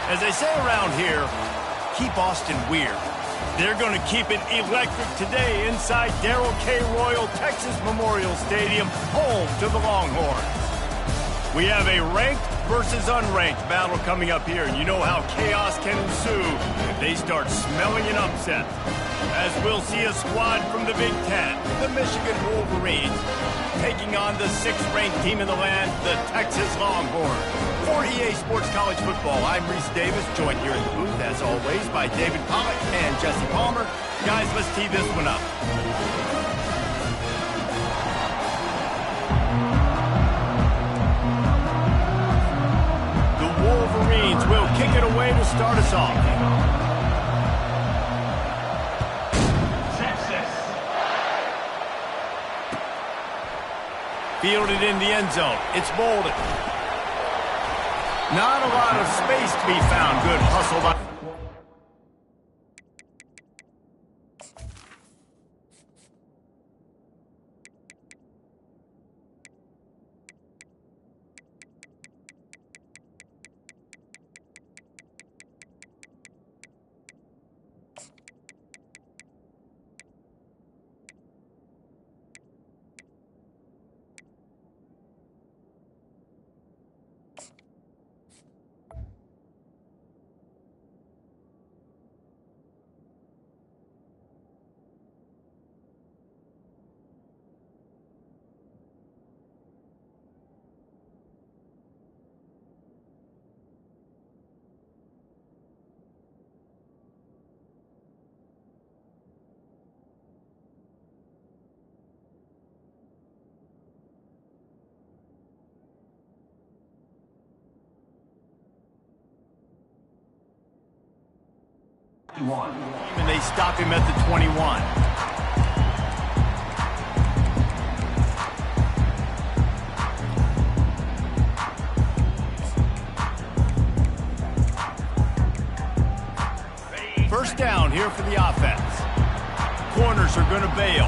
As they say around here, keep Austin weird. They're going to keep it electric today inside Darrell K. Royal Texas Memorial Stadium, home to the Longhorns. We have a ranked versus unranked battle coming up here, and you know how chaos can ensue if they start smelling an upset. As we'll see a squad from the Big Ten, the Michigan Wolverines, taking on the 6th-ranked team in the land, the Texas Longhorns. For EA Sports College Football, I'm Reese Davis, joined here in the booth, as always, by David Pollack and Jesse Palmer. Guys, let's tee this one up. The Wolverines will kick it away to start us off. Fielded in the end zone. It's Bolden. Not a lot of space to be found. Good hustle by... And they stop him at the 21. First down here for the offense. Corners are going to bail.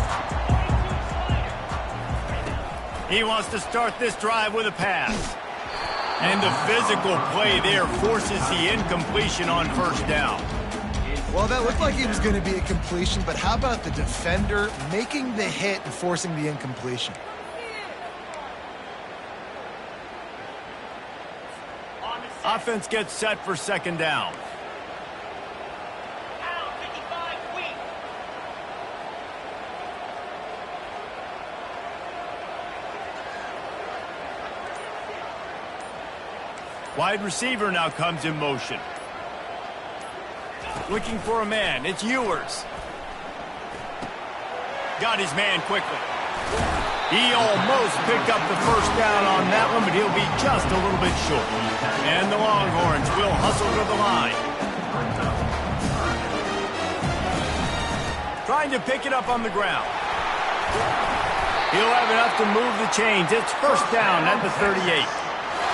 He wants to start this drive with a pass. And the physical play there forces the incompletion on first down. Well, that looked like it was going to be a completion, but how about the defender making the hit and forcing the incompletion? Offense gets set for second down. Wide receiver now comes in motion. Looking for a man. It's Ewers. Got his man quickly. He almost picked up the first down on that one, but he'll be just a little bit short. And the Longhorns will hustle to the line. Trying to pick it up on the ground. He'll have enough to move the chains. It's first down at the 38.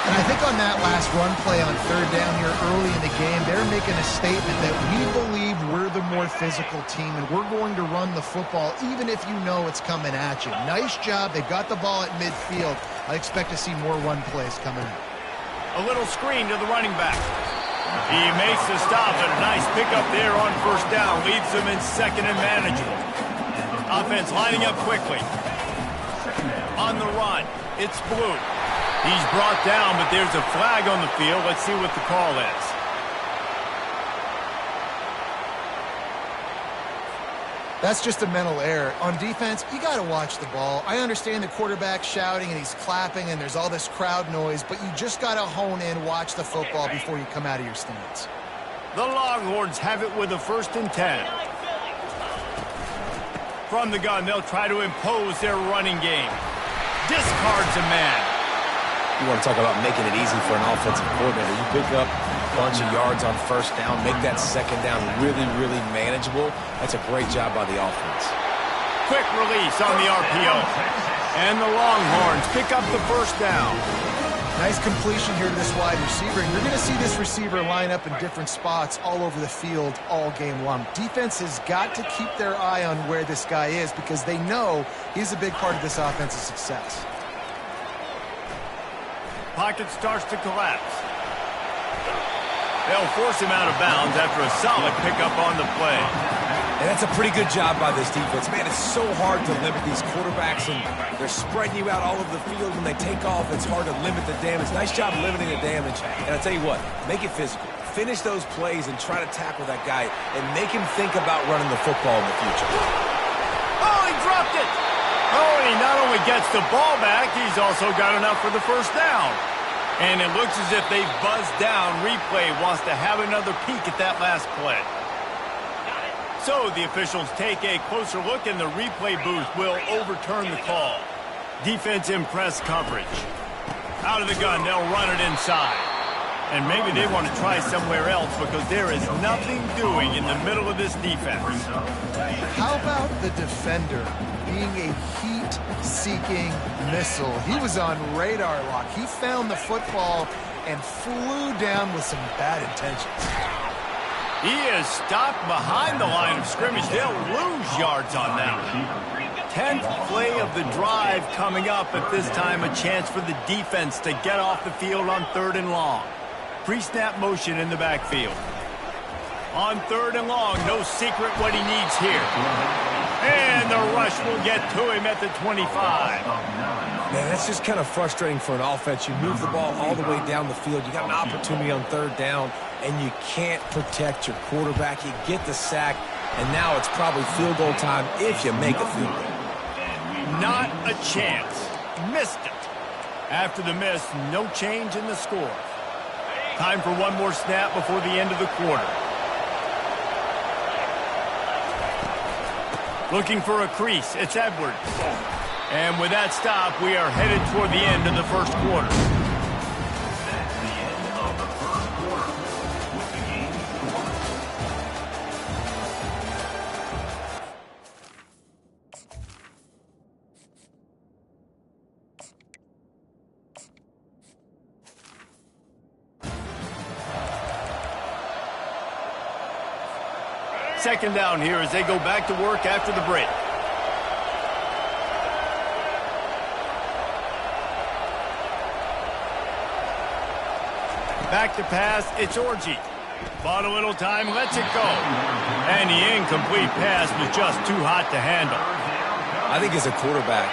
And I think on that last run play on third down here early in the game, they're making a statement that we believe we're the more physical team and we're going to run the football even if you know it's coming at you. Nice job. They've got the ball at midfield. I expect to see more run plays coming up. A little screen to the running back. He makes the stop, and a nice pickup there on first down. Leaves him in second and manageable. Offense lining up quickly. On the run, it's Blue. He's brought down, but there's a flag on the field. Let's see what the call is. That's just a mental error. On defense, you got to watch the ball. I understand the quarterback shouting and he's clapping and there's all this crowd noise, but you just got to hone in, watch the football before you come out of your stance. The Longhorns have it with a 1st and 10. From the gun, they'll try to impose their running game. Discards a man. You want to talk about making it easy for an offensive coordinator. You pick up a bunch of yards on first down, make that second down really, really manageable. That's a great job by the offense. Quick release on the RPO. And the Longhorns pick up the first down. Nice completion here to this wide receiver. And you're going to see this receiver line up in different spots all over the field all game long. Defense has got to keep their eye on where this guy is because they know he's a big part of this offense's success. Pocket starts to collapse. They'll force him out of bounds after a solid pickup on the play. And that's a pretty good job by this defense. Man, it's so hard to limit these quarterbacks, and they're spreading you out all over the field. When they take off, it's hard to limit the damage. Nice job limiting the damage. And I'll tell you what, make it physical. Finish those plays and try to tackle that guy and make him think about running the football in the future. Oh, he dropped it! Oh, and he not only gets the ball back, he's also got enough for the first down. And it looks as if they've buzzed down. Replay wants to have another peek at that last play. So the officials take a closer look, and the replay booth will overturn the call. Defense in press coverage. Out of the gun, they'll run it inside. And maybe they want to try somewhere else because there is nothing doing in the middle of this defense. How about the defender being a heat-seeking missile? He was on radar lock. He found the football and flew down with some bad intentions. He is stopped behind the line of scrimmage. They'll lose yards on that. 10th play of the drive coming up. At this time, a chance for the defense to get off the field on 3rd and long. Pre-snap motion in the backfield. On 3rd and long, no secret what he needs here. And the rush will get to him at the 25. Man, that's just kind of frustrating for an offense. You move the ball all the way down the field. You got an opportunity on 3rd down, and you can't protect your quarterback. You get the sack, and now it's probably field goal time if you make a field goal. Not a chance. Missed it. After the miss, no change in the score. Time for one more snap before the end of the quarter. Looking for a crease. It's Edwards. And with that stop, we are headed toward the end of the first quarter. Second down here as they go back to work after the break. Back to pass, it's Orji. Bought a little time, lets it go. And the incomplete pass was just too hot to handle. I think as a quarterback,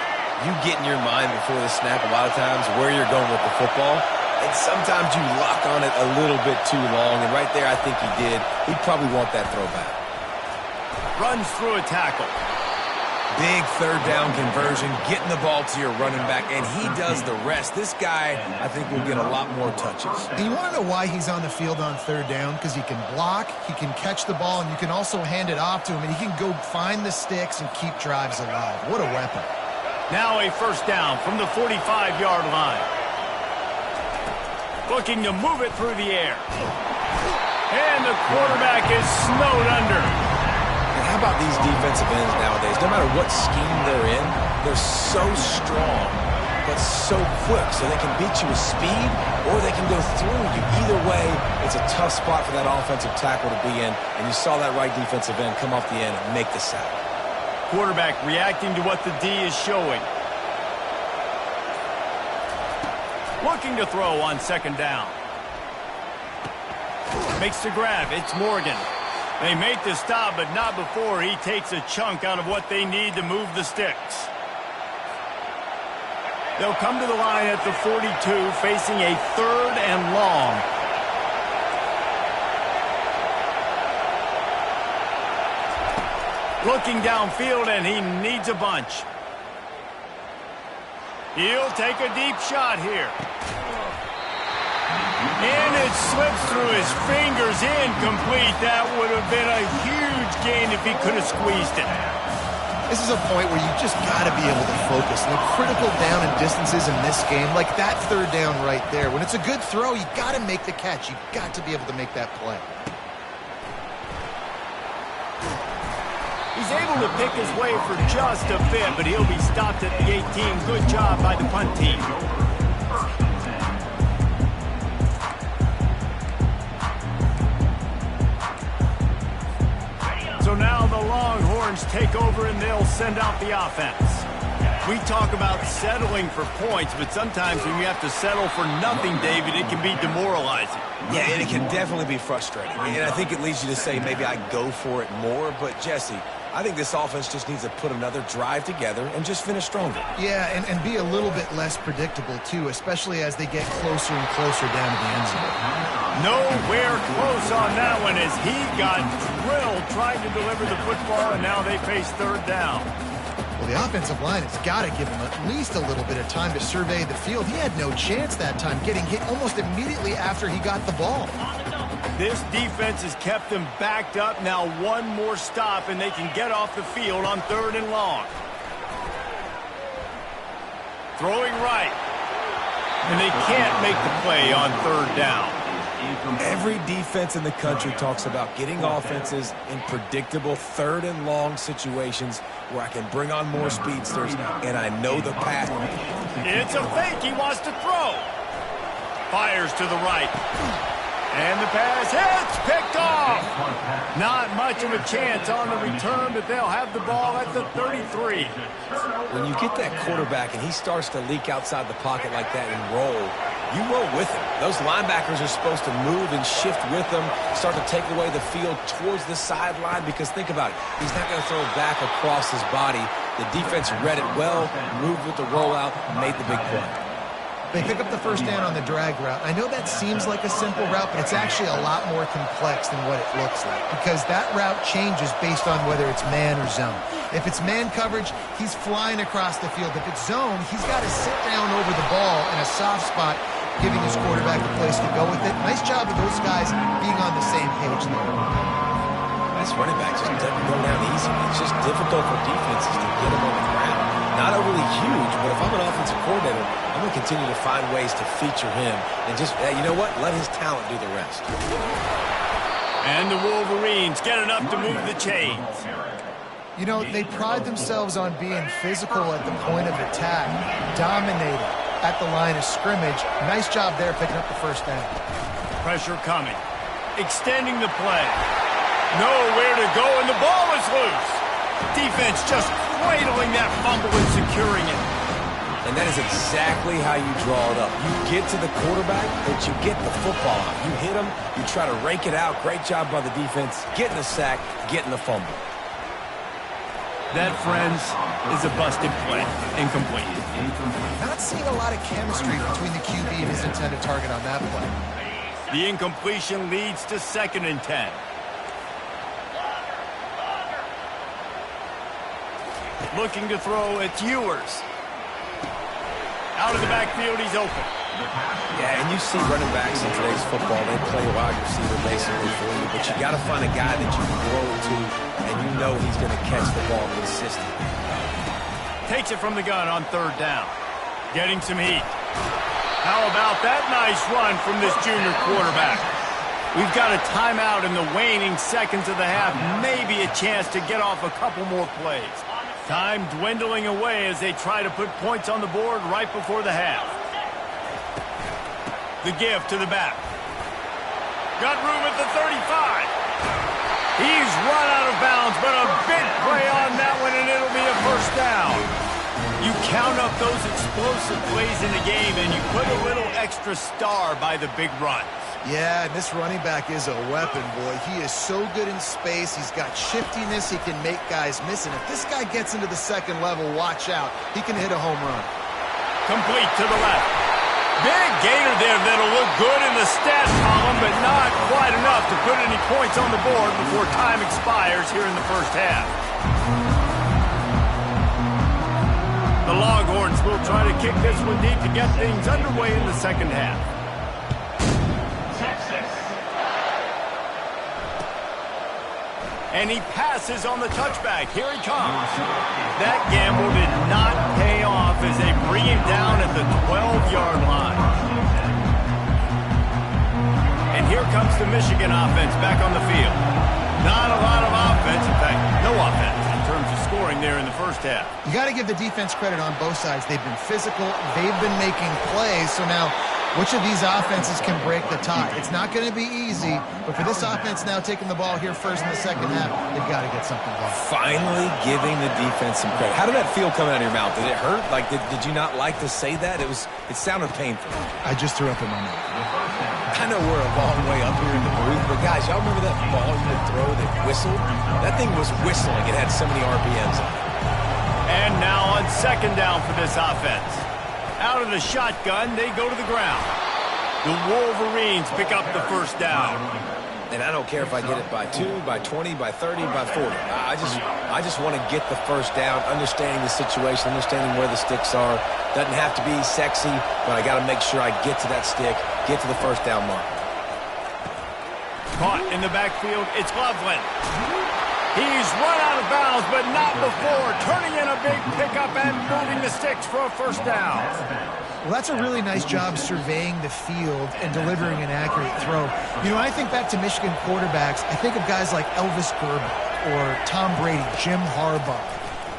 you get in your mind before the snap a lot of times where you're going with the football. And sometimes you lock on it a little bit too long. And right there, I think he did. He'd probably want that throwback. Runs through a tackle. Big 3rd down conversion, getting the ball to your running back, and he does the rest. This guy, I think, will get a lot more touches. And you want to know why he's on the field on 3rd down? Because he can block, he can catch the ball, and you can also hand it off to him, and he can go find the sticks and keep drives alive. What a weapon. Now a first down from the 45-yard line. Looking to move it through the air. And the quarterback is snowed under. How about these defensive ends nowadays? No matter what scheme they're in, they're so strong, but so quick, so they can beat you with speed or they can go through you. Either way, it's a tough spot for that offensive tackle to be in, and you saw that right defensive end come off the end and make the sack. Quarterback reacting to what the D is showing. Looking to throw on 2nd down. Makes the grab. It's Morgan. They make the stop, but not before he takes a chunk out of what they need to move the sticks. They'll come to the line at the 42, facing a 3rd and long. Looking downfield, and he needs a bunch. He'll take a deep shot here. And it slips through his fingers, incomplete. That would have been a huge gain if he could have squeezed it. This is a point where you just got to be able to focus. And the critical down and distances in this game, like that 3rd down right there, when it's a good throw, you got to make the catch. You've got to be able to make that play. He's able to pick his way for just a bit, but he'll be stopped at the 18. Good job by the punt team. So now the Longhorns take over and they'll send out the offense. We talk about settling for points, but sometimes when you have to settle for nothing, David, it can be demoralizing. Yeah, and it can definitely be frustrating. And I think it leads you to say maybe I go for it more. But, Jesse, I think this offense just needs to put another drive together and just finish stronger. Yeah, and be a little bit less predictable, too, especially as they get closer and closer down to the end zone. Nowhere close on that one as he got drilled trying to deliver the football, and now they face third down. Well, the offensive line has got to give him at least a little bit of time to survey the field. He had no chance that time, getting hit almost immediately after he got the ball. This defense has kept them backed up. Now one more stop, and they can get off the field on 3rd and long. Throwing right. And they can't make the play on 3rd down. Every defense in the country talks about getting offenses in predictable 3rd and long situations where I can bring on more speedsters, and I know the path. It's a fake. He wants to throw. Fires to the right. And the pass hits, picked off. Not much of a chance on the return, but they'll have the ball at the 33. When you get that quarterback and he starts to leak outside the pocket like that and roll, you roll with him. Those linebackers are supposed to move and shift with them, start to take away the field towards the sideline, because think about it. He's not going to throw it back across his body. The defense read it well, moved with the rollout, made the big play. They pick up the first down on the drag route. I know that seems like a simple route, but it's actually a lot more complex than what it looks like, because that route changes based on whether it's man or zone. If it's man coverage, he's flying across the field. If it's zone, he's got to sit down over the ball in a soft spot, giving his quarterback a place to go with it. Nice job of those guys being on the same page there. Nice running back just doesn't go down easy. It's just difficult for defenses to get him on the ground. Not overly huge, but if I'm an offensive coordinator, I'm going to continue to find ways to feature him and just, you know what, let his talent do the rest. And the Wolverines get enough to move the chains. You know, they pride themselves on being physical at the point of attack, dominating at the line of scrimmage. Nice job there picking up the first down. Pressure coming. Extending the play. Nowhere to go, and the ball is loose. Defense just cradling that fumble and securing it. And that is exactly how you draw it up. You get to the quarterback, but you get the football out. You hit him, you try to rake it out. Great job by the defense. Getting the sack, getting the fumble. That, friends, is a busted play. Incomplete. Not seeing a lot of chemistry between the QB and his intended target on that play. The incompletion leads to 2nd and 10. Looking to throw, it's Ewers. Out of the backfield, he's open. Yeah, and you see running backs in today's football, they play wide receiver basically for you, but you got to find a guy that you can throw to, and you know he's going to catch the ball consistently. Takes it from the gun on 3rd down. Getting some heat. How about that nice run from this junior quarterback? We've got a timeout in the waning seconds of the half. Maybe a chance to get off a couple more plays. Time dwindling away as they try to put points on the board right before the half. The give to the back. Got room at the 35. He's run out of bounds, but a big play on that one, and it'll be a first down. You count up those explosive plays in the game, and you put a little extra star by the big run. Yeah, and this running back is a weapon, boy. He is so good in space. He's got shiftiness. He can make guys miss. And if this guy gets into the 2nd level, watch out. He can hit a home run. Complete to the left. Big gainer there that'll look good in the stat column, but not quite enough to put any points on the board before time expires here in the first half. The Longhorns will try to kick this one deep to get things underway in the 2nd half. And he passes on the touchback. Here he comes. That gamble did not pay off as they bring him down at the 12-yard line. And here comes the Michigan offense back on the field. Not a lot of offense. In fact, no offense in terms of scoring there in the first half. You got to give the defense credit on both sides. They've been physical. They've been making plays. So now Which of these offenses can break the tie? It's not going to be easy, but for this offense now taking the ball here first in the second half, they've got to get something going. Finally giving the defense some credit. How did that feel coming out of your mouth? Did it hurt? Like, did you not like to say that? It sounded painful. I just threw up in my mouth. I know we're a long way up here in the booth, but guys, y'all remember that ball you would throw that whistled? That thing was whistling. It had so many RPMs on it. And now on second down for this offense. Out of the shotgun, they go to the ground. The Wolverines pick up the first down. And I don't care if I get it by 2, by 20, by 30, by 40. I just want to get the first down, understanding the situation, understanding where the sticks are. Doesn't have to be sexy, but I got to make sure I get to that stick, get to the first down mark. Caught in the backfield, it's Loveland. He's run out of bounds, but not before turning in a big pickup and moving the sticks for a first down. Well, that's a really nice job surveying the field and delivering an accurate throw. You know, I think back to Michigan quarterbacks. I think of guys like Elvis Gerber or Tom Brady, Jim Harbaugh,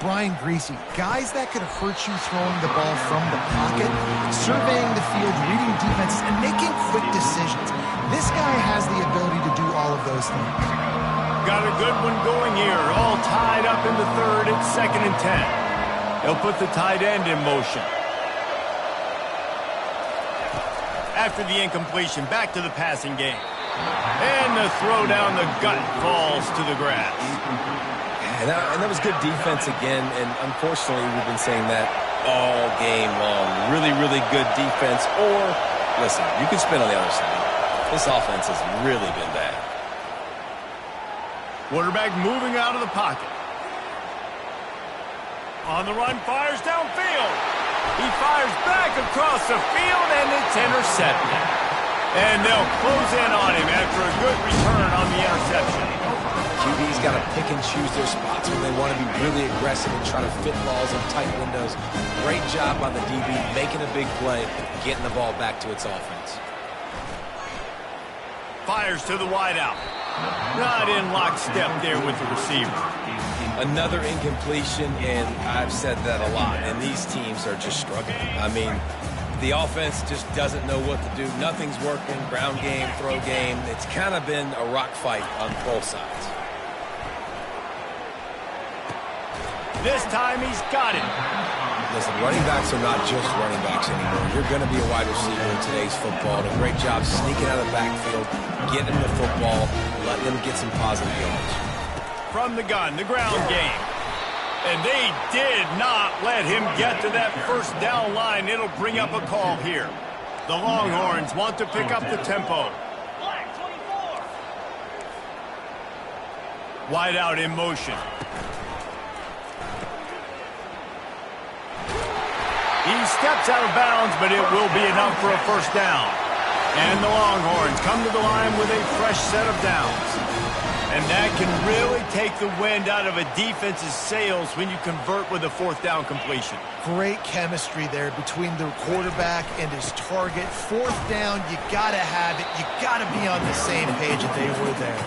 Brian Griese, guys that could hurt you throwing the ball from the pocket, surveying the field, reading defenses, and making quick decisions. This guy has the ability to do all of those things. Got a good one going here. All tied up in the third. It's 2nd and 10. He'll put the tight end in motion. After the incompletion, back to the passing game. And the throw down the gut falls to the grass. And that was good defense again, and unfortunately we've been saying that all game long. Really, really good defense. Or, listen, you can spin on the other side. This offense has really been bad. Quarterback moving out of the pocket. On the run, fires downfield. He fires back across the field, and it's intercepted. And they'll close in on him after a good return on the interception. QB's got to pick and choose their spots when they want to be really aggressive and try to fit balls in tight windows. Great job by the DB, making a big play, getting the ball back to its offense. Fires to the wideout. Not in lockstep there with the receiver. Another incompletion, and I've said that a lot, and these teams are just struggling. I mean, the offense just doesn't know what to do. Nothing's working. Ground game, throw game. It's kind of been a rock fight on both sides. This time he's got it. Listen, running backs are not just running backs anymore. You're going to be a wide receiver in today's football. A great job sneaking out of the backfield, getting them the football, letting them get some positive yards. From the gun, the ground game. And they did not let him get to that first down line. It'll bring up a call here. The Longhorns want to pick up the tempo. Wide out in motion. He steps out of bounds, but it will be enough for a first down. And the Longhorns come to the line with a fresh set of downs. And that can really take the wind out of a defense's sails when you convert with a fourth down completion. Great chemistry there between the quarterback and his target. Fourth down, you got to have it. You got to be on the same page if they were there.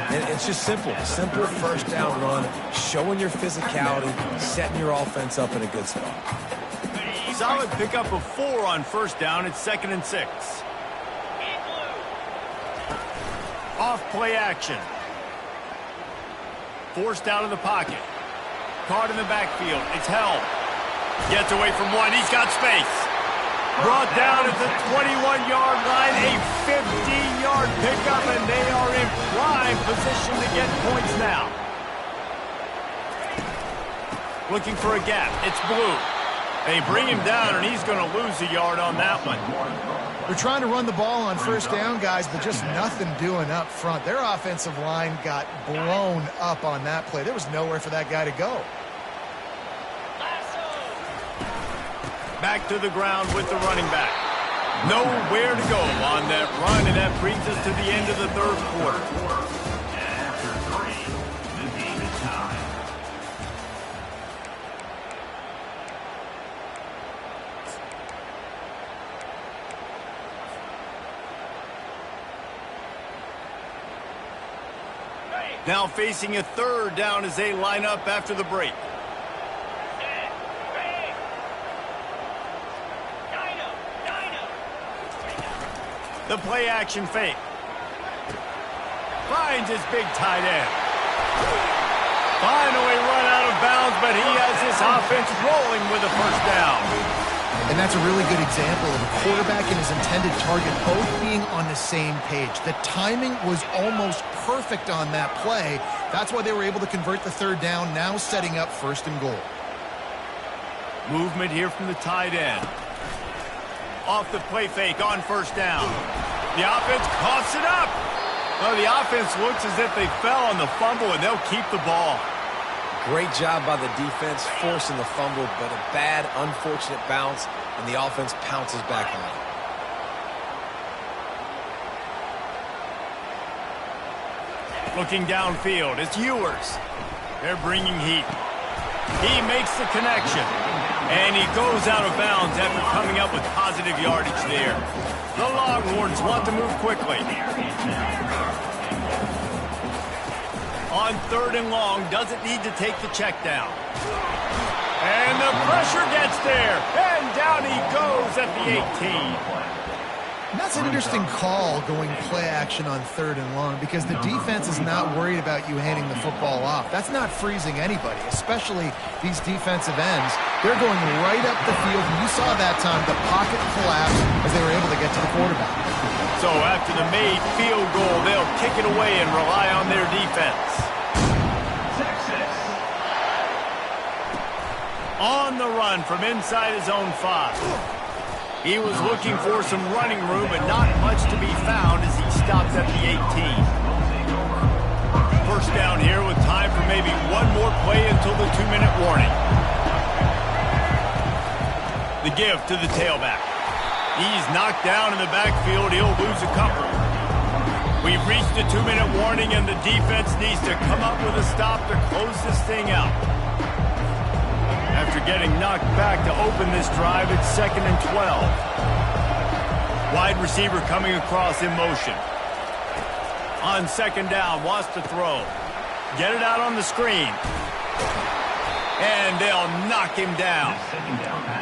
And it's just simple. Simple first down run, showing your physicality, setting your offense up in a good spot. Solid pickup of 4 on first down. It's 2nd and 6. Off play action. Forced out of the pocket. Caught in the backfield. It's held. Gets away from one. He's got space. Brought down at the 21-yard line. A 50-yard pickup, and they are in prime position to get points now. Looking for a gap. It's Blue. They bring him down, and he's going to lose a yard on that one. They're trying to run the ball on first down, guys, but just nothing doing up front. Their offensive line got blown up on that play. There was nowhere for that guy to go. Back to the ground with the running back. Nowhere to go on that run, and that brings us to the end of the third quarter. Now facing a third down as they line up after the break. The play action fake. Finds his big tight end. Finally run out of bounds, but he has this offense rolling with a first down. And that's a really good example of a quarterback and his intended target both being on the same page. The timing was almost perfect on that play. That's why they were able to convert the third down, now setting up 1st and goal. Movement here from the tight end. Off the play fake on 1st down. The offense coughs it up. Well, the offense looks as if they fell on the fumble, and they'll keep the ball. Great job by the defense forcing the fumble, but a bad, unfortunate bounce, and the offense pounces back on it. Looking downfield, it's Ewers. They're bringing heat. He makes the connection, and he goes out of bounds after coming up with positive yardage there. The Longhorns want to move quickly. On 3rd and long, doesn't need to take the check down. And the pressure gets there, and down he goes at the 18. That's an interesting call going play action on 3rd and long because the defense is not worried about you handing the football off. That's not freezing anybody, especially these defensive ends. They're going right up the field, and you saw that time the pocket collapse as they were able to get to the quarterback. So after the made field goal, they'll kick it away and rely on their defense. On the run from inside his own 5. He was looking for some running room, but not much to be found as he stops at the 18. First down here with time for maybe one more play until the 2-minute warning. The give to the tailback. He's knocked down in the backfield. He'll lose a couple. We've reached the 2-minute warning, and the defense needs to come up with a stop to close this thing out. After getting knocked back to open this drive, it's 2nd and 12. Wide receiver coming across in motion. On 2nd down, wants to throw. Get it out on the screen. And they'll knock him down.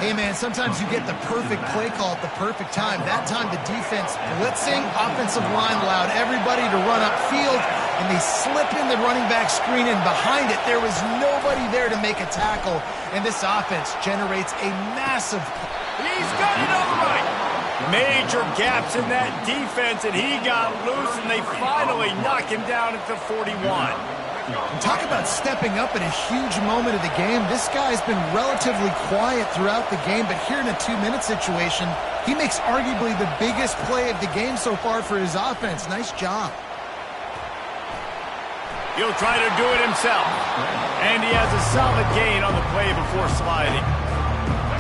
Hey, man, sometimes you get the perfect play call at the perfect time. That time the defense blitzing, offensive line allowed everybody to run upfield, and they slip in the running back screen, and behind it there was nobody there to make a tackle, and this offense generates a massive... He's got it on the right. Major gaps in that defense, and he got loose, and they finally knock him down at the 41. Talk about stepping up in a huge moment of the game. This guy's been relatively quiet throughout the game, but here in a 2-minute situation, he makes arguably the biggest play of the game so far for his offense. Nice job. He'll try to do it himself, and he has a solid gain on the play before sliding.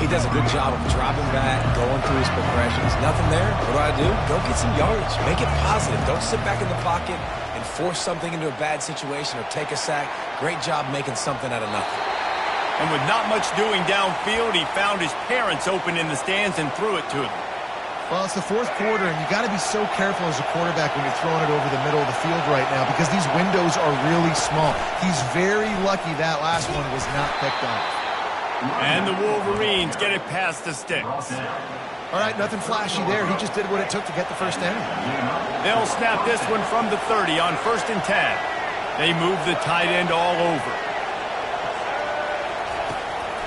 He does a good job of dropping back, going through his progressions. Nothing there. What do? Go get some yardage. Make it positive. Don't sit back in the pocket and force something into a bad situation or take a sack. Great job making something out of nothing. And with not much doing downfield, he found his parents open in the stands and threw it to them. Well, it's the 4th quarter, and you got to be so careful as a quarterback when you're throwing it over the middle of the field right now because these windows are really small. He's very lucky that last one was not picked off. And the Wolverines get it past the sticks. All right, nothing flashy there. He just did what it took to get the first down. They'll snap this one from the 30 on 1st and 10. They move the tight end all over.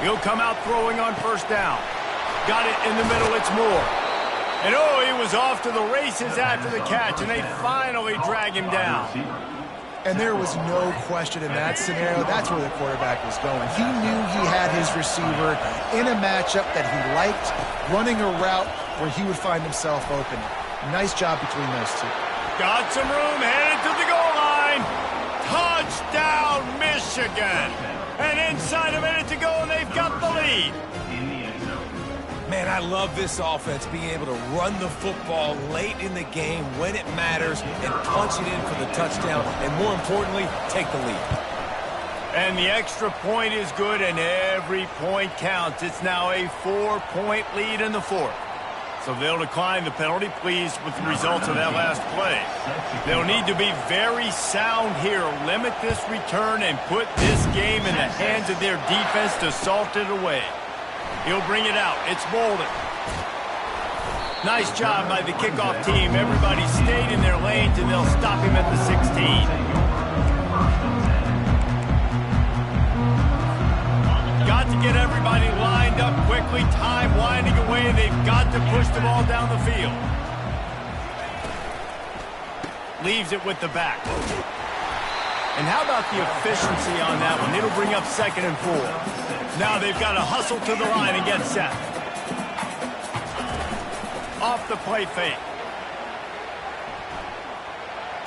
He'll come out throwing on 1st down. Got it in the middle, it's Moore. And oh, he was off to the races after the catch, and they finally drag him down. And there was no question in that scenario. That's where the quarterback was going. He knew he had his receiver in a matchup that he liked, running a route where he would find himself open. Nice job between those two. Got some room, headed to the goal line. Touchdown, Michigan. And inside a minute to go, and they've got the lead. Man, I love this offense being able to run the football late in the game when it matters and punch it in for the touchdown and, more importantly, take the lead. And the extra point is good, and every point counts. It's now a 4-point lead in the 4th. So they'll decline the penalty, pleased with the results of that last play. They'll need to be very sound here, limit this return, and put this game in the hands of their defense to salt it away. He'll bring it out. It's Bolden. Nice job by the kickoff team. Everybody stayed in their lanes, and they'll stop him at the 16. Got to get everybody lined up quickly. Time winding away. They've got to push the ball down the field. Leaves it with the back. And how about the efficiency on that one? It'll bring up 2nd and 4. Now they've got to hustle to the line and get set. Off the play fake.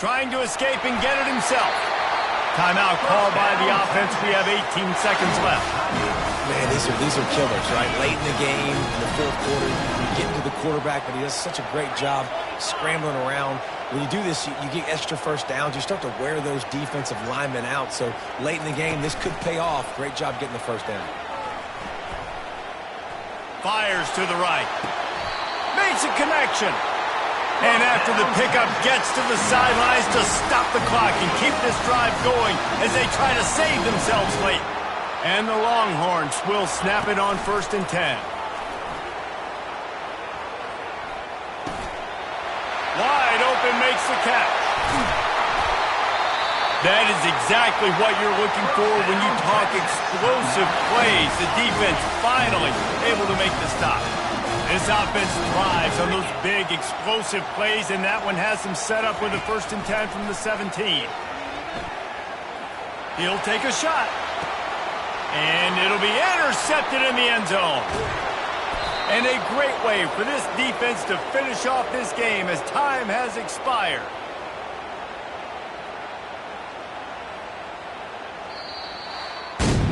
Trying to escape and get it himself. Timeout called by the offense. We have 18 seconds left. Man, these are killers, right? Late in the game, in the 4th quarter, you get into the quarterback, but he does such a great job scrambling around. When you do this, you get extra first downs. You start to wear those defensive linemen out. So late in the game, this could pay off. Great job getting the first down. Fires to the right. Makes a connection. And after the pickup, gets to the sidelines to stop the clock and keep this drive going as they try to save themselves late. And the Longhorns will snap it on 1st and 10. Wide open, makes the catch. That is exactly what you're looking for when you talk explosive plays. The defense finally able to make the stop. This offense thrives on those big, explosive plays, and that one has them set up with a 1st and 10 from the 17. He'll take a shot. And it'll be intercepted in the end zone. And a great way for this defense to finish off this game as time has expired.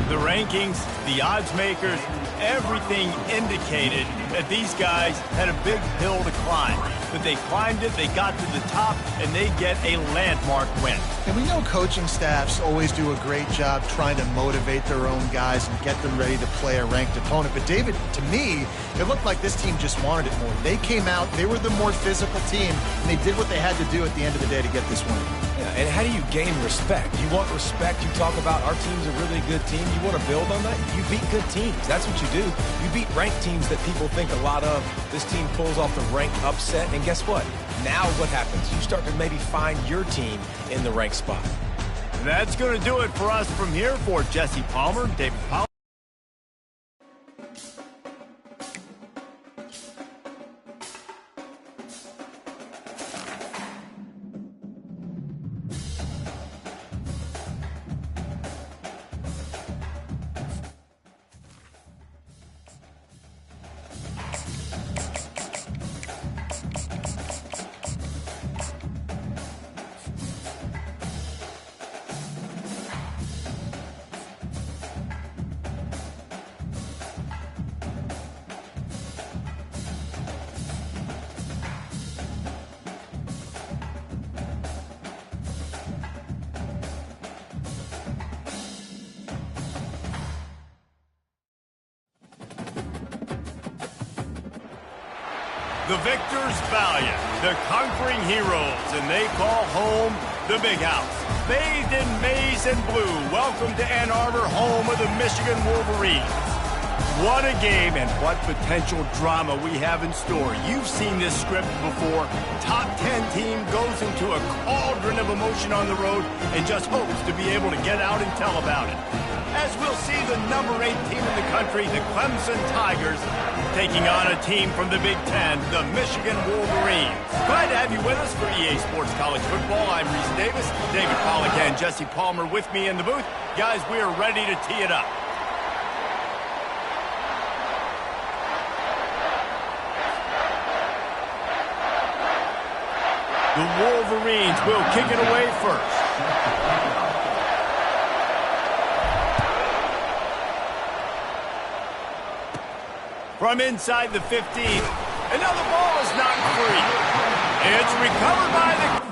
The rankings, the odds makers, everything indicated that these guys had a big hill to climb. But they climbed it, they got to the top, and they get a landmark win. And we know coaching staffs always do a great job trying to motivate their own guys and get them ready to play a ranked opponent. But David, to me, it looked like this team just wanted it more. They came out, they were the more physical team, and they did what they had to do at the end of the day to get this win. Yeah, and how do you gain respect? You want respect. You talk about our team's a really good team. You want to build on that? You beat good teams. That's what you do. You beat ranked teams that people think a lot of. This team pulls off the ranked upset, and guess what? Now what happens? You start to maybe find your team in the ranked spot. That's going to do it for us from here. For Jesse Palmer, David Powell. The victors valiant, the conquering heroes, and they call home the Big House. Bathed in maize and blue, welcome to Ann Arbor, home of the Michigan Wolverines. What a game and what potential drama we have in store. You've seen this script before. Top 10 team goes into a cauldron of emotion on the road and just hopes to be able to get out and tell about it. As we'll see the number 8 team in the country, the Clemson Tigers, taking on a team from the Big Ten, the Michigan Wolverines. Glad to have you with us for EA Sports College Football. I'm Reese Davis, David Pollack and Jesse Palmer with me in the booth. Guys, we are ready to tee it up. The Wolverines will kick it away first. From inside the 15. And now the ball is knocked free. It's recovered by the...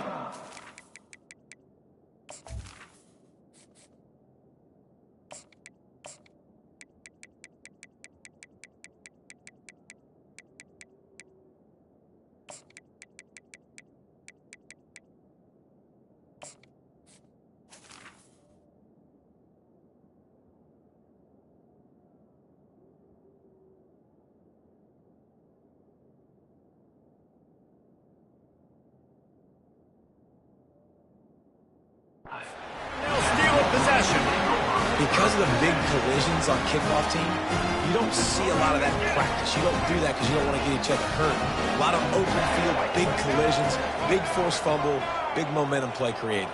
because of the big collisions on kickoff team, you don't see a lot of that in practice. You don't do that because you don't want to get each other hurt. A lot of open field, big collisions, big forced fumble, big momentum play created.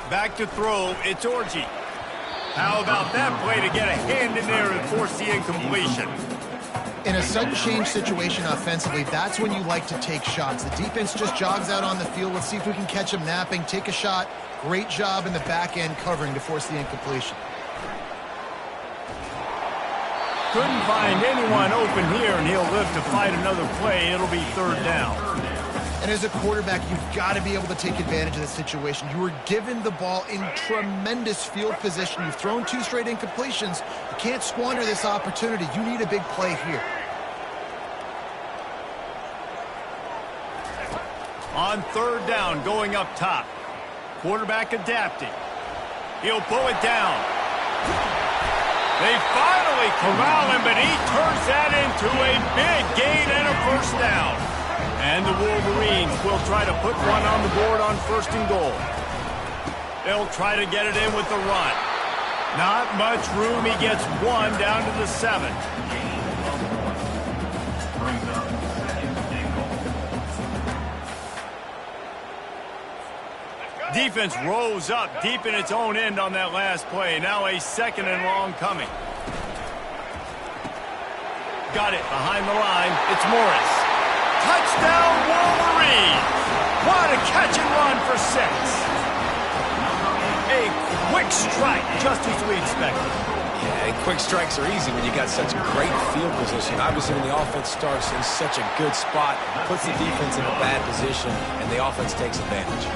Back to throw, it's Orji. How about that play to get a hand in there and force the incompletion? In a sudden change situation offensively, that's when you like to take shots. The defense just jogs out on the field. Let's see if we can catch them napping. Take a shot. Great job in the back end covering to force the incompletion. Couldn't find anyone open here, and he'll live to fight another play. It'll be third down. And as a quarterback, you've got to be able to take advantage of the situation. You were given the ball in tremendous field position. You've thrown 2 straight incompletions. You can't squander this opportunity. You need a big play here. On third down, going up top. Quarterback adapting. He'll pull it down. They finally corral him, but he turns that into a big gain and a first down. And the Wolverines will try to put one on the board on 1st and goal. They'll try to get it in with the run. Not much room. He gets 1 down to the 7. Defense rose up deep in its own end on that last play. Now a 2nd and long coming. Got it behind the line. It's Morris. Touchdown, Wolverines! What a catch and run for 6. A quick strike, just as we expected. Yeah, and quick strikes are easy when you got such great field position. Obviously, when the offense starts in such a good spot, puts the defense in a bad position, and the offense takes advantage.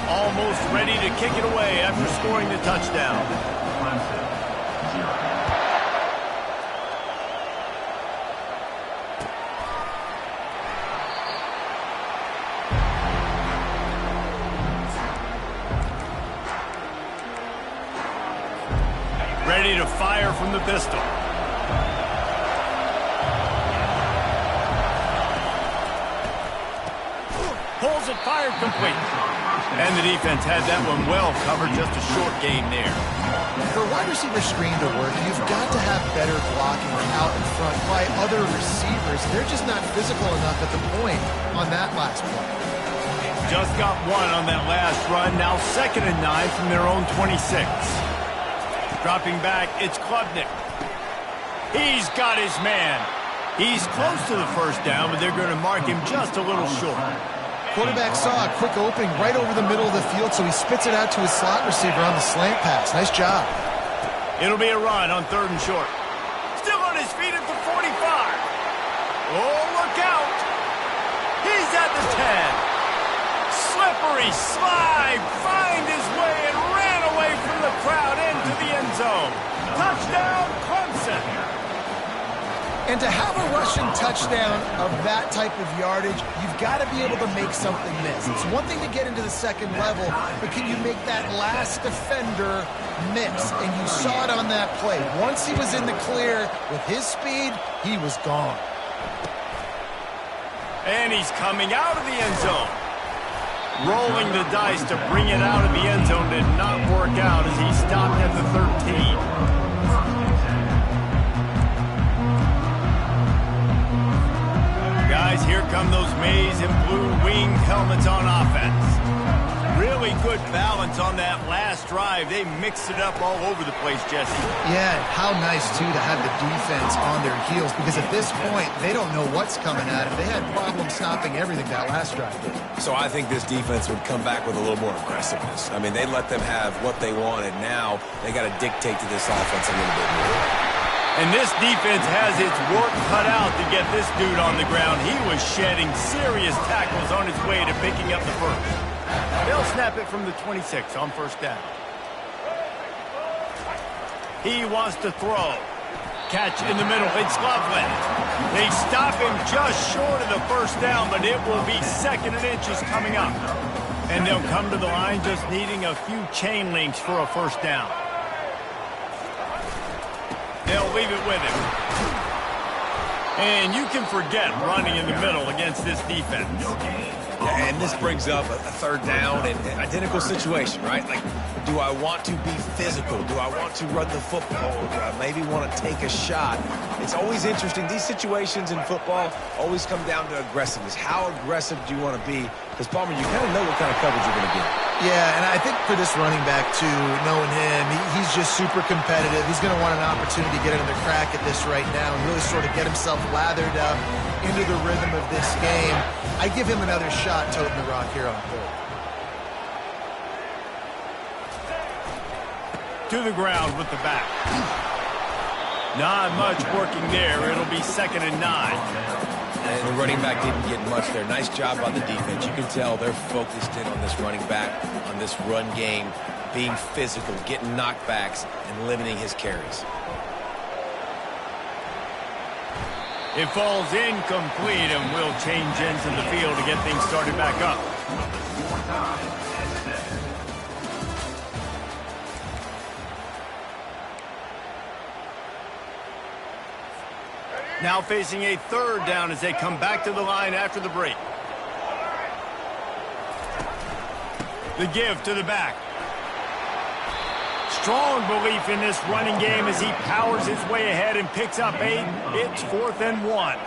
Almost ready to kick it away after scoring the touchdown. Ready to fire from the pistol. Pulls it, fired complete. And the defense had that one well covered, just a short game there. For wide receiver screen to work, you've got to have better blocking out in front by other receivers. They're just not physical enough at the point on that last play. Just got 1 on that last run. Now 2nd and 9 from their own 26. Dropping back, it's Klubnik. He's got his man. He's close to the first down, but they're going to mark him just a little short. Quarterback saw a quick opening right over the middle of the field, so he spits it out to his slot receiver on the slant pass. Nice job. It'll be a run on 3rd and short. Still on his feet at the 45. Oh, look out. He's at the 10. Slippery slide. Find his way and ran away from the crowd into the end zone. Touchdown, Clemson. And to have a rushing touchdown of that type of yardage, you've got to be able to make something miss. It's one thing to get into the 2nd level, but can you make that last defender miss? And you saw it on that play. Once he was in the clear with his speed, he was gone. And he's coming out of the end zone. Rolling the dice to bring it out of the end zone did not work out as he stopped at the 13. Guys, here come those maize and blue winged helmets on offense. Really good balance on that last drive. They mixed it up all over the place, Jesse. Yeah, how nice, too, to have the defense on their heels, because at this point, they don't know what's coming at them. They had problems stopping everything that last drive did. So I think this defense would come back with a little more aggressiveness. I mean, they let them have what they wanted. Now they got to dictate to this offense a little bit more. And this defense has its work cut out to get this dude on the ground. He was shedding serious tackles on his way to picking up the first. They'll snap it from the 26 on 1st down. He wants to throw. Catch in the middle. It's Loveland. They stop him just short of the first down, but it will be 2nd and inches coming up. And they'll come to the line just needing a few chain links for a first down. They'll leave it with him. And you can forget running in the middle against this defense. And this brings up a third down and an identical situation, right? Like, do I want to be physical? Do I want to run the football? Do I maybe want to take a shot? It's always interesting. These situations in football always come down to aggressiveness. How aggressive do you want to be? Because, Palmer, you kind of know what kind of coverage you're going to get. Yeah, and I think for this running back, too, knowing him, he's just super competitive. He's going to want an opportunity to get another crack at this right now and really sort of get himself lathered up into the rhythm of this game. I give him another shot toting the rock here on third. To the ground with the back. Not much working there. It'll be 2nd and 9. And the running back didn't get much there. Nice job by the defense. You can tell they're focused in on this running back, on this run game, being physical, getting knockbacks, and limiting his carries. It falls incomplete, and we'll change into the field to get things started back up. Now facing a 3rd down as they come back to the line after the break. The give to the back. Strong belief in this running game as he powers his way ahead and picks up 8. It's 4th and 1.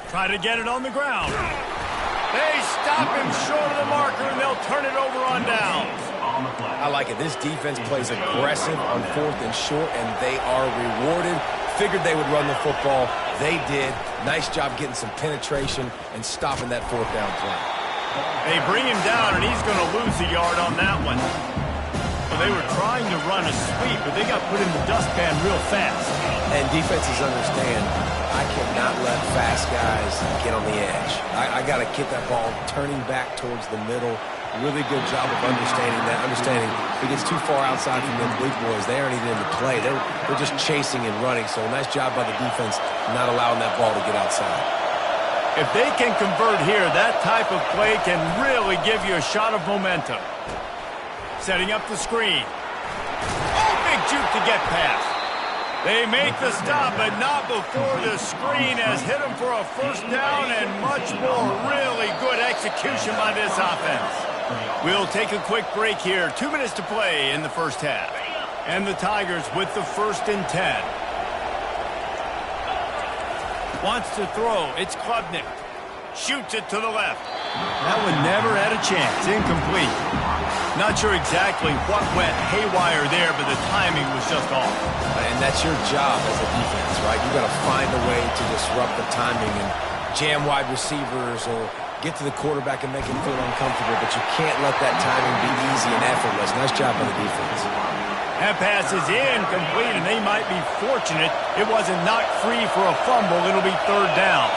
Try to get it on the ground. They stop him short of the marker, and they'll turn it over on downs. I like it. This defense plays aggressive on 4th and short, and they are rewarded. Figured they would run the football. They did. Nice job getting some penetration and stopping that 4th down play. They bring him down, and he's going to lose a yard on that one. Well, they were trying to run a sweep, but they got put in the dustpan real fast. And defenses understand, I cannot let fast guys get on the edge. I got to get that ball turning back towards the middle. Really good job of understanding that. Understanding if he gets too far outside from them big boys, they aren't even in the play. They're just chasing and running. So nice job by the defense not allowing that ball to get outside. If they can convert here, that type of play can really give you a shot of momentum. Setting up the screen. Oh, big juke to get past. They make the stop, but not before the screen has hit them for a 1st down and much more. Really good execution by this offense. We'll take a quick break here. 2 minutes to play in the 1st half. And the Tigers with the 1st and 10. Wants to throw. It's Klubnik. Shoots it to the left. That one never had a chance. Incomplete. Not sure exactly what went haywire there, but the timing was just off. And that's your job as a defense, right? You got to find a way to disrupt the timing and jam wide receivers or get to the quarterback and make him feel uncomfortable, but you can't let that timing be easy and effortless. Nice job by the defense. That pass is incomplete, and they might be fortunate it wasn't knocked free for a fumble. It'll be 3rd down.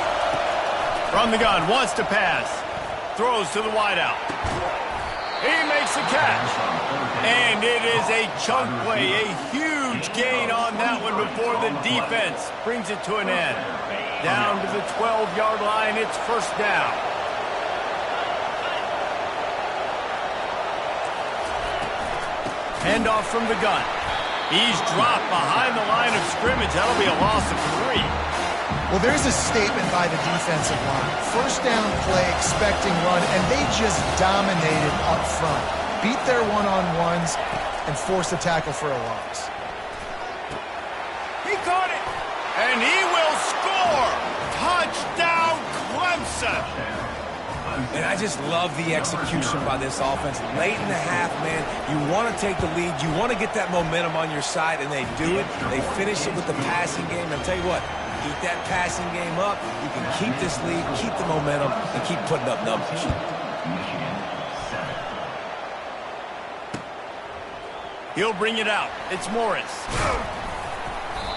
From the gun, wants to pass. Throws to the wideout. He makes the catch. And it is a chunk play, a huge gain on that one before the defense brings it to an end. Down to the 12-yard line, it's 1st down. Handoff from the gun. He's dropped behind the line of scrimmage. That'll be a loss of 3. Well, there's a statement by the defensive line. 1st down play, expecting run, and they just dominated up front. Beat their one-on-ones and forced a tackle for a loss. He caught it, and he will score. Touchdown, Clemson. And I just love the execution by this offense. Late in the half, man, you want to take the lead. You want to get that momentum on your side, and they do it. They finish it with the passing game. I'll tell you what, keep that passing game up. You can keep this lead, keep the momentum, and keep putting up numbers. He'll bring it out. It's Morris.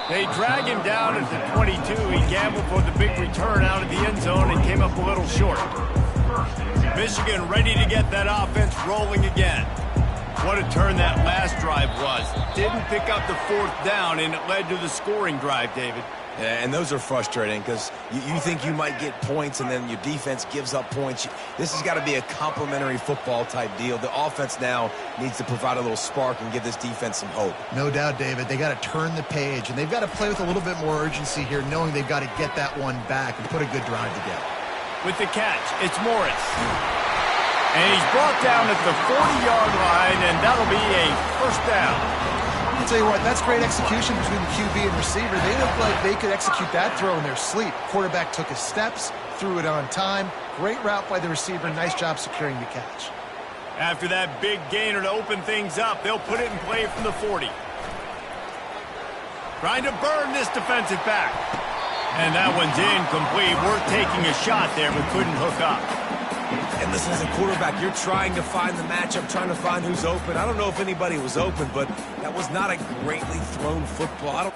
They drag him down at the 22. He gambled for the big return out of the end zone and came up a little short. Michigan ready to get that offense rolling again. What a return that last drive was. Didn't pick up the fourth down, and it led to the scoring drive, David. Yeah, and those are frustrating because you think you might get points and then your defense gives up points. This has got to be a complementary football type deal. The offense now needs to provide a little spark and give this defense some hope. No doubt, David. They got to turn the page, and they've got to play with a little bit more urgency here, knowing they've got to get that one back and put a good drive together. With the catch, it's Morris. And he's brought down at the 40-yard line, and that'll be a first down. I'll tell you what, that's great execution between the QB and receiver. They look like they could execute that throw in their sleep. Quarterback took his steps, threw it on time. Great route by the receiver. Nice job securing the catch. After that big gainer to open things up, they'll put it in play from the 40. Trying to burn this defensive back. And that one's incomplete. Worth taking a shot there, but couldn't hook up. And listen, as a quarterback, you're trying to find the matchup, trying to find who's open. I don't know if anybody was open, but that was not a greatly thrown football.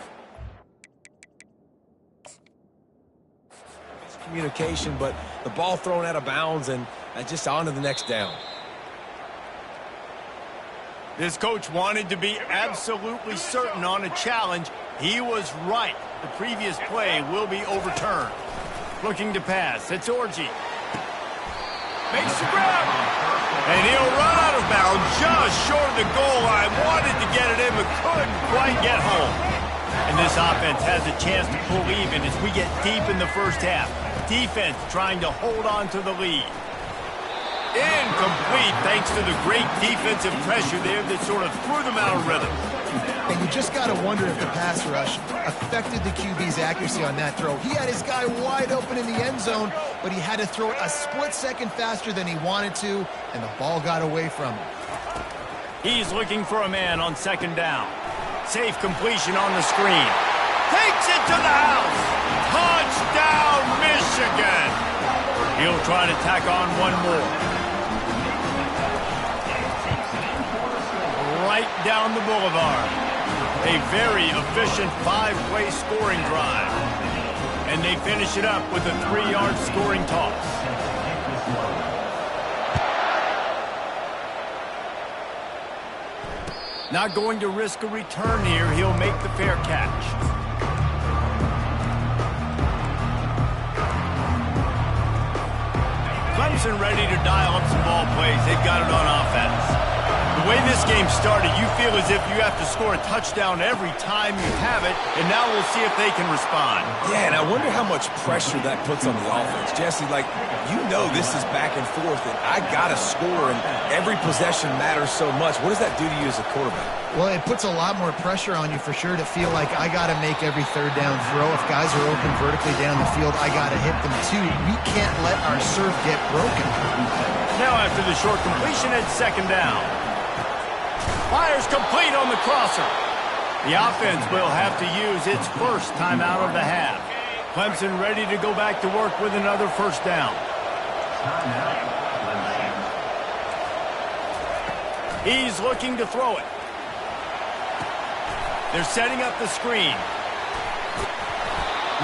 Communication, but the ball thrown out of bounds and just on to the next down. This coach wanted to be absolutely certain on a challenge. He was right. The previous play will be overturned. Looking to pass. It's Orji. Makes the grab. And he'll run out of bounds just short of the goal line. Wanted to get it in, but couldn't quite get home. And this offense has a chance to pull even as we get deep in the first half. Defense trying to hold on to the lead. Incomplete thanks to the great defensive pressure there that sort of threw them out of rhythm. And you just got to wonder if the pass rush affected the QB's accuracy on that throw. He had his guy wide open in the end zone, but he had to throw it a split second faster than he wanted to, and the ball got away from him. He's looking for a man on second down. Safe completion on the screen. Takes it to the house. Touchdown, Michigan. He'll try to tack on one more. Right down the boulevard. A very efficient 5-play scoring drive. And they finish it up with a 3-yard scoring toss. Not going to risk a return here. He'll make the fair catch. Clemson ready to dial up some ball plays. They've got it on offense. The way this game started, you feel as if you have to score a touchdown every time you have it, and now we'll see if they can respond. Yeah, and I wonder how much pressure that puts on the offense. Jesse, like, you know this is back and forth, and I got to score, and every possession matters so much. What does that do to you as a quarterback? Well, it puts a lot more pressure on you for sure to feel like I got to make every third down throw. If guys are open vertically down the field, I got to hit them too. We can't let our serve get broken. Now after the short completion, it's second down. Fires complete on the crosser. The offense will have to use its first timeout of the half. Clemson ready to go back to work with another first down. He's looking to throw it. They're setting up the screen.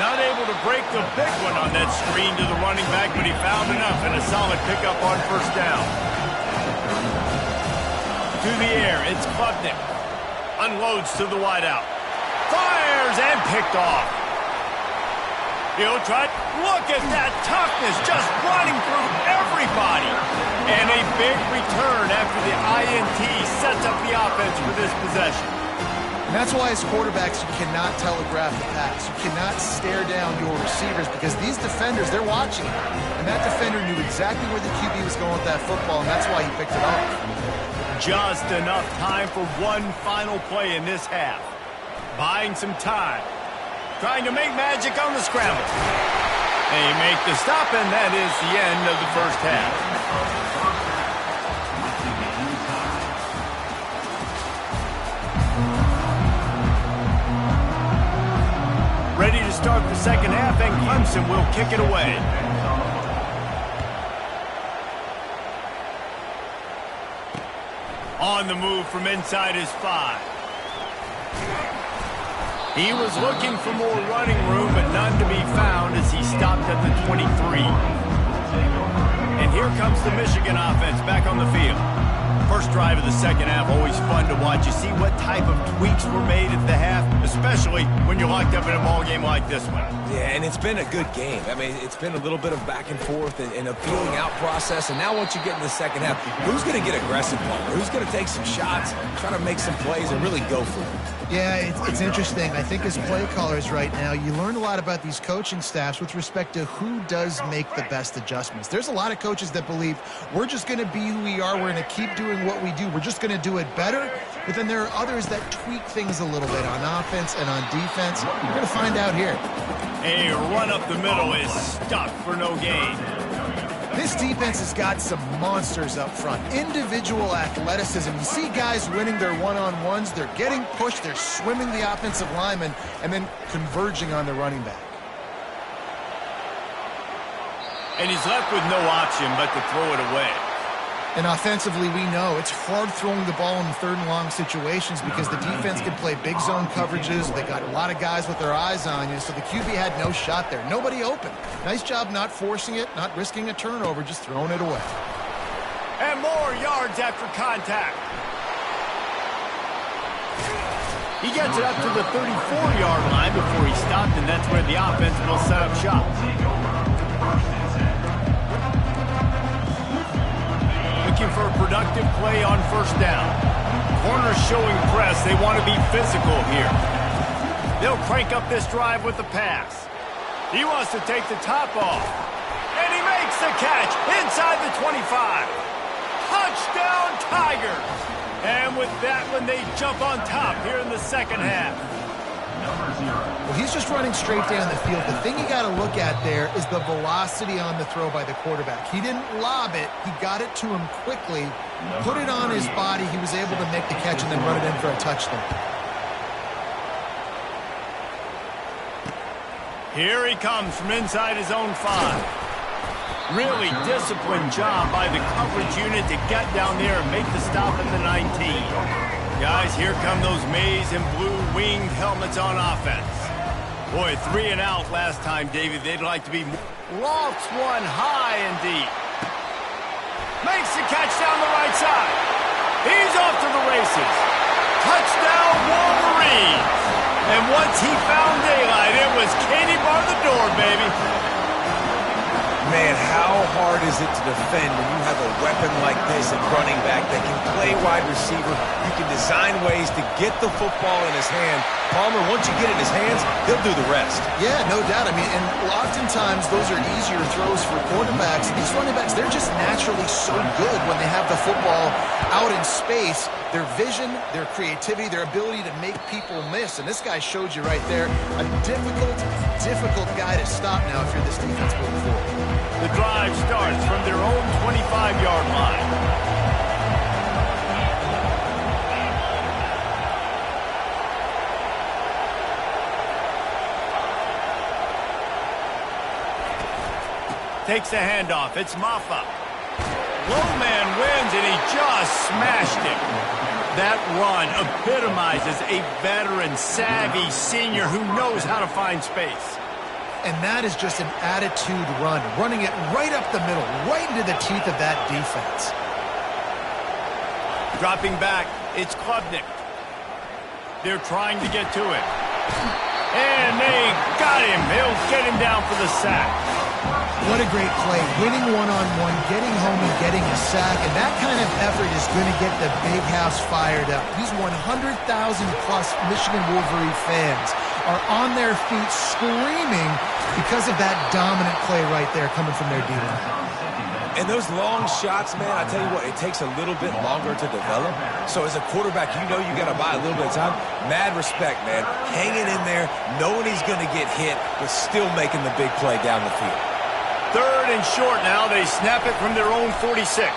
Not able to break the big one on that screen to the running back, but he found enough and a solid pickup on first down. To the air, it's Klubnik. Unloads to the wideout. Fires and picked off. He'll try. Look at that toughness, just running through everybody. And a big return after the INT sets up the offense for this possession. And that's why as quarterbacks, you cannot telegraph the pass. You cannot stare down your receivers because these defenders, they're watching. And that defender knew exactly where the QB was going with that football, and that's why he picked it off. Just enough time for one final play in this half. Buying some time. Trying to make magic on the scramble. They make the stop, and that is the end of the first half. Ready to start the second half, and Clemson will kick it away. On the move from inside his 5. He was looking for more running room, but none to be found as he stopped at the 23. And here comes the Michigan offense back on the field. First drive of the second half, always fun to watch. You see what type of tweaks were made at the half, especially when you're locked up in a ball game like this one. Yeah, and it's been a good game. I mean, it's been a little bit of back and forth and a feeling out process. And now once you get in the second half, who's going to get aggressive, Palmer? Who's going to take some shots, try to make some plays, and really go for it? Yeah, it's interesting. I think as play callers right now, you learn a lot about these coaching staffs with respect to who does make the best adjustments. There's a lot of coaches that believe we're just going to be who we are. We're going to keep doing what we do. We're just going to do it better. But then there are others that tweak things a little bit on offense and on defense. We're going to find out here. A run up the middle is stuck for no gain. This defense has got some monsters up front. Individual athleticism. You see guys winning their one-on-ones. They're getting pushed. They're swimming the offensive lineman and then converging on the running back. And he's left with no option but to throw it away. And offensively, we know it's hard throwing the ball in third and long situations because the defense can play big zone coverages. They got a lot of guys with their eyes on you, so the QB had no shot there. Nobody open. Nice job not forcing it, not risking a turnover, just throwing it away. And more yards after contact. He gets it up to the 34-yard line before he stopped, and that's where the offense will set up shop. Looking for a productive play on first down. Corners showing press. They want to be physical here. They'll crank up this drive with the pass. He wants to take the top off. And he makes the catch inside the 25. Touchdown, Tigers! And with that one, they jump on top here in the second half. Well, he's just running straight down the field. The thing you got to look at there is the velocity on the throw by the quarterback. He didn't lob it. He got it to him quickly, put it on his body. He was able to make the catch and then run it in for a touchdown. Here he comes from inside his own 5. Really disciplined job by the coverage unit to get down there and make the stop at the 19. Guys, here come those maize and blue winged helmets on offense. Boy, 3 and out last time, David. They'd like to be lofts one high and deep. Makes the catch down the right side. He's off to the races. Touchdown, Wolverines. And once he found daylight, it was Katie bar the door, baby. Man, how hard is it to defend when you have a weapon like this at running back that can play wide receiver? You can design ways to get the football in his hand. Palmer, once you get it in his hands, he'll do the rest. Yeah, no doubt. I mean, and oftentimes those are easier throws for quarterbacks. These running backs, they're just naturally so good when they have the football out in space. Their vision, their creativity, their ability to make people miss. And this guy showed you right there, a difficult guy to stop now if you're this defense moving forward. The drive starts from their own 25-yard line. Takes the handoff. It's Maffa. Low man wins, and he just smashed it. That run epitomizes a veteran, savvy senior who knows how to find space. And that is just an attitude run, running it right up the middle, right into the teeth of that defense. Dropping back, it's Klubnik. They're trying to get to it. And they got him. He'll get him down for the sack. What a great play. Winning one-on-one, getting home and getting a sack. And that kind of effort is going to get the big house fired up. These 100,000-plus Michigan Wolverine fans are on their feet screaming because of that dominant play right there coming from their D-line. And those long shots, man, I tell you what, it takes a little bit longer to develop. So as a quarterback, you know you got to buy a little bit of time. Mad respect, man. Hanging in there, knowing he's going to get hit, but still making the big play down the field. 3rd and short now. They snap it from their own 46.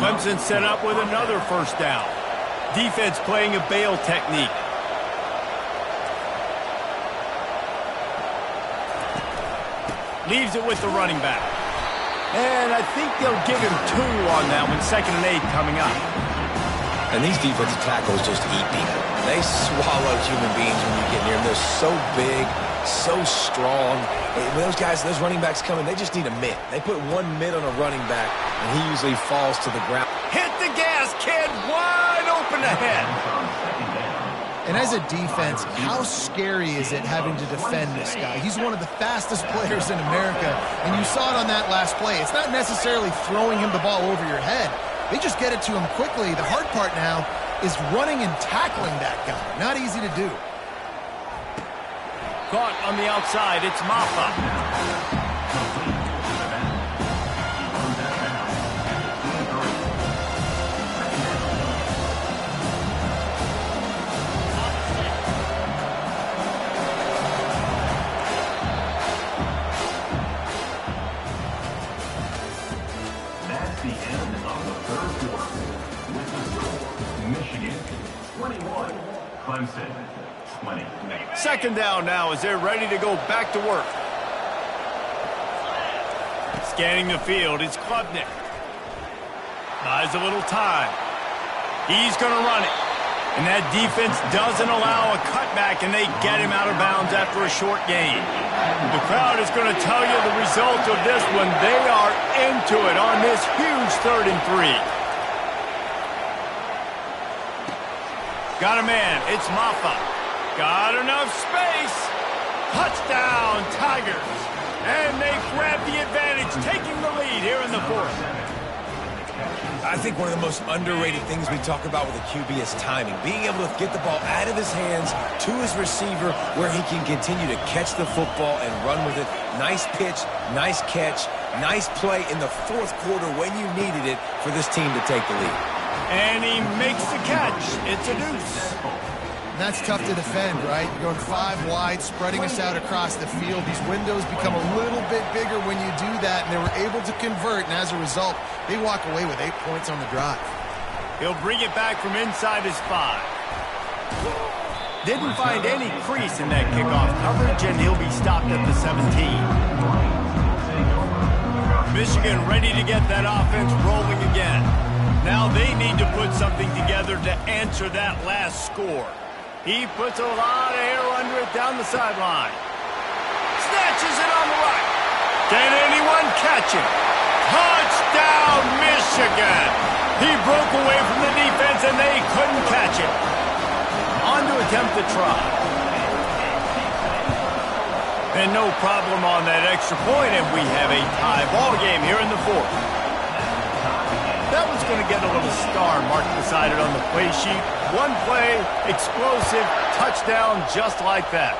Clemson set up with another first down. Defense playing a bail technique. Leaves it with the running back. And I think they'll give him 2 on that one. 2nd and 8 coming up. And these defensive tackles just eat people. They swallow human beings when you get near them. They're so big, so strong. And when those running backs come in, they just need a mitt. They put one mitt on a running back, and he usually falls to the ground. Hit the gas, kid! Wide open ahead. And as a defense, how scary is it having to defend this guy? He's one of the fastest players in America, and you saw it on that last play. It's not necessarily throwing him the ball over your head. They just get it to him quickly. The hard part now is running and tackling that guy. Not easy to do. Caught on the outside, it's Maffa. Clemson, 20. Second down now as they're ready to go back to work. Scanning the field, it's Klubnik. Buys a little time. He's going to run it. And that defense doesn't allow a cutback, and they get him out of bounds after a short gain. The crowd is going to tell you the result of this one. They are into it on this huge 3rd and 3. Got a man, it's Maffa. Got enough space. Touchdown, Tigers. And they grab the advantage, taking the lead here in the 4th. I think one of the most underrated things we talk about with a QB is timing. Being able to get the ball out of his hands to his receiver where he can continue to catch the football and run with it. Nice pitch, nice catch, nice play in the 4th quarter when you needed it for this team to take the lead. And he makes the catch. It's a deuce. And that's tough to defend, right? You're going 5 wide, spreading us out across the field. These windows become a little bit bigger when you do that, and they were able to convert, and as a result, they walk away with 8 points on the drive. He'll bring it back from inside his 5. Didn't find any crease in that kickoff coverage, and he'll be stopped at the 17. Michigan ready to get that offense rolling again. Now they need to put something together to answer that last score. He puts a lot of air under it down the sideline. Snatches it on the right. Can anyone catch him? Touchdown, Michigan! He broke away from the defense and they couldn't catch him. On to attempt the try. And no problem on that extra point, and we have a tie ball game here in the 4th. That one's going to get a little star marked beside it on the play sheet. One play, explosive, touchdown just like that.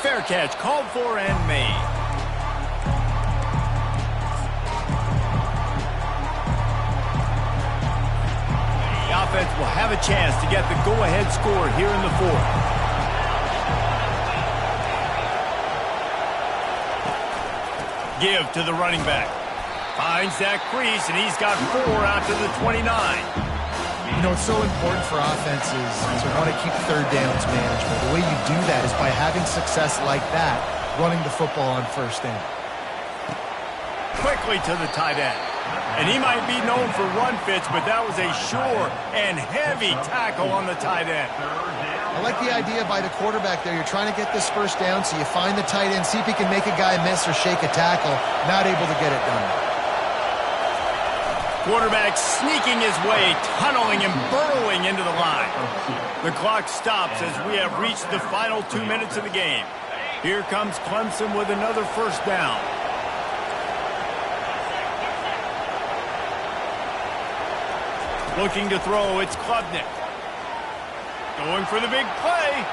Fair catch, called for and made. The offense will have a chance to get the go-ahead score here in the 4th. Give to the running back. Finds that crease, and he's got 4 out to the 29. You know, it's so important for offenses to want to keep 3rd downs manageable. The way you do that is by having success like that, running the football on 1st down. Quickly to the tight end. And he might be known for run fits, but that was a sure and heavy tackle on the tight end. I like the idea by the quarterback there. You're trying to get this 1st down, so you find the tight end, see if he can make a guy miss or shake a tackle. Not able to get it done. Quarterback sneaking his way, tunneling and burrowing into the line. The clock stops as we have reached the final 2 minutes of the game. Here comes Clemson with another 1st down. Looking to throw, it's Klubnik. Going for the big play.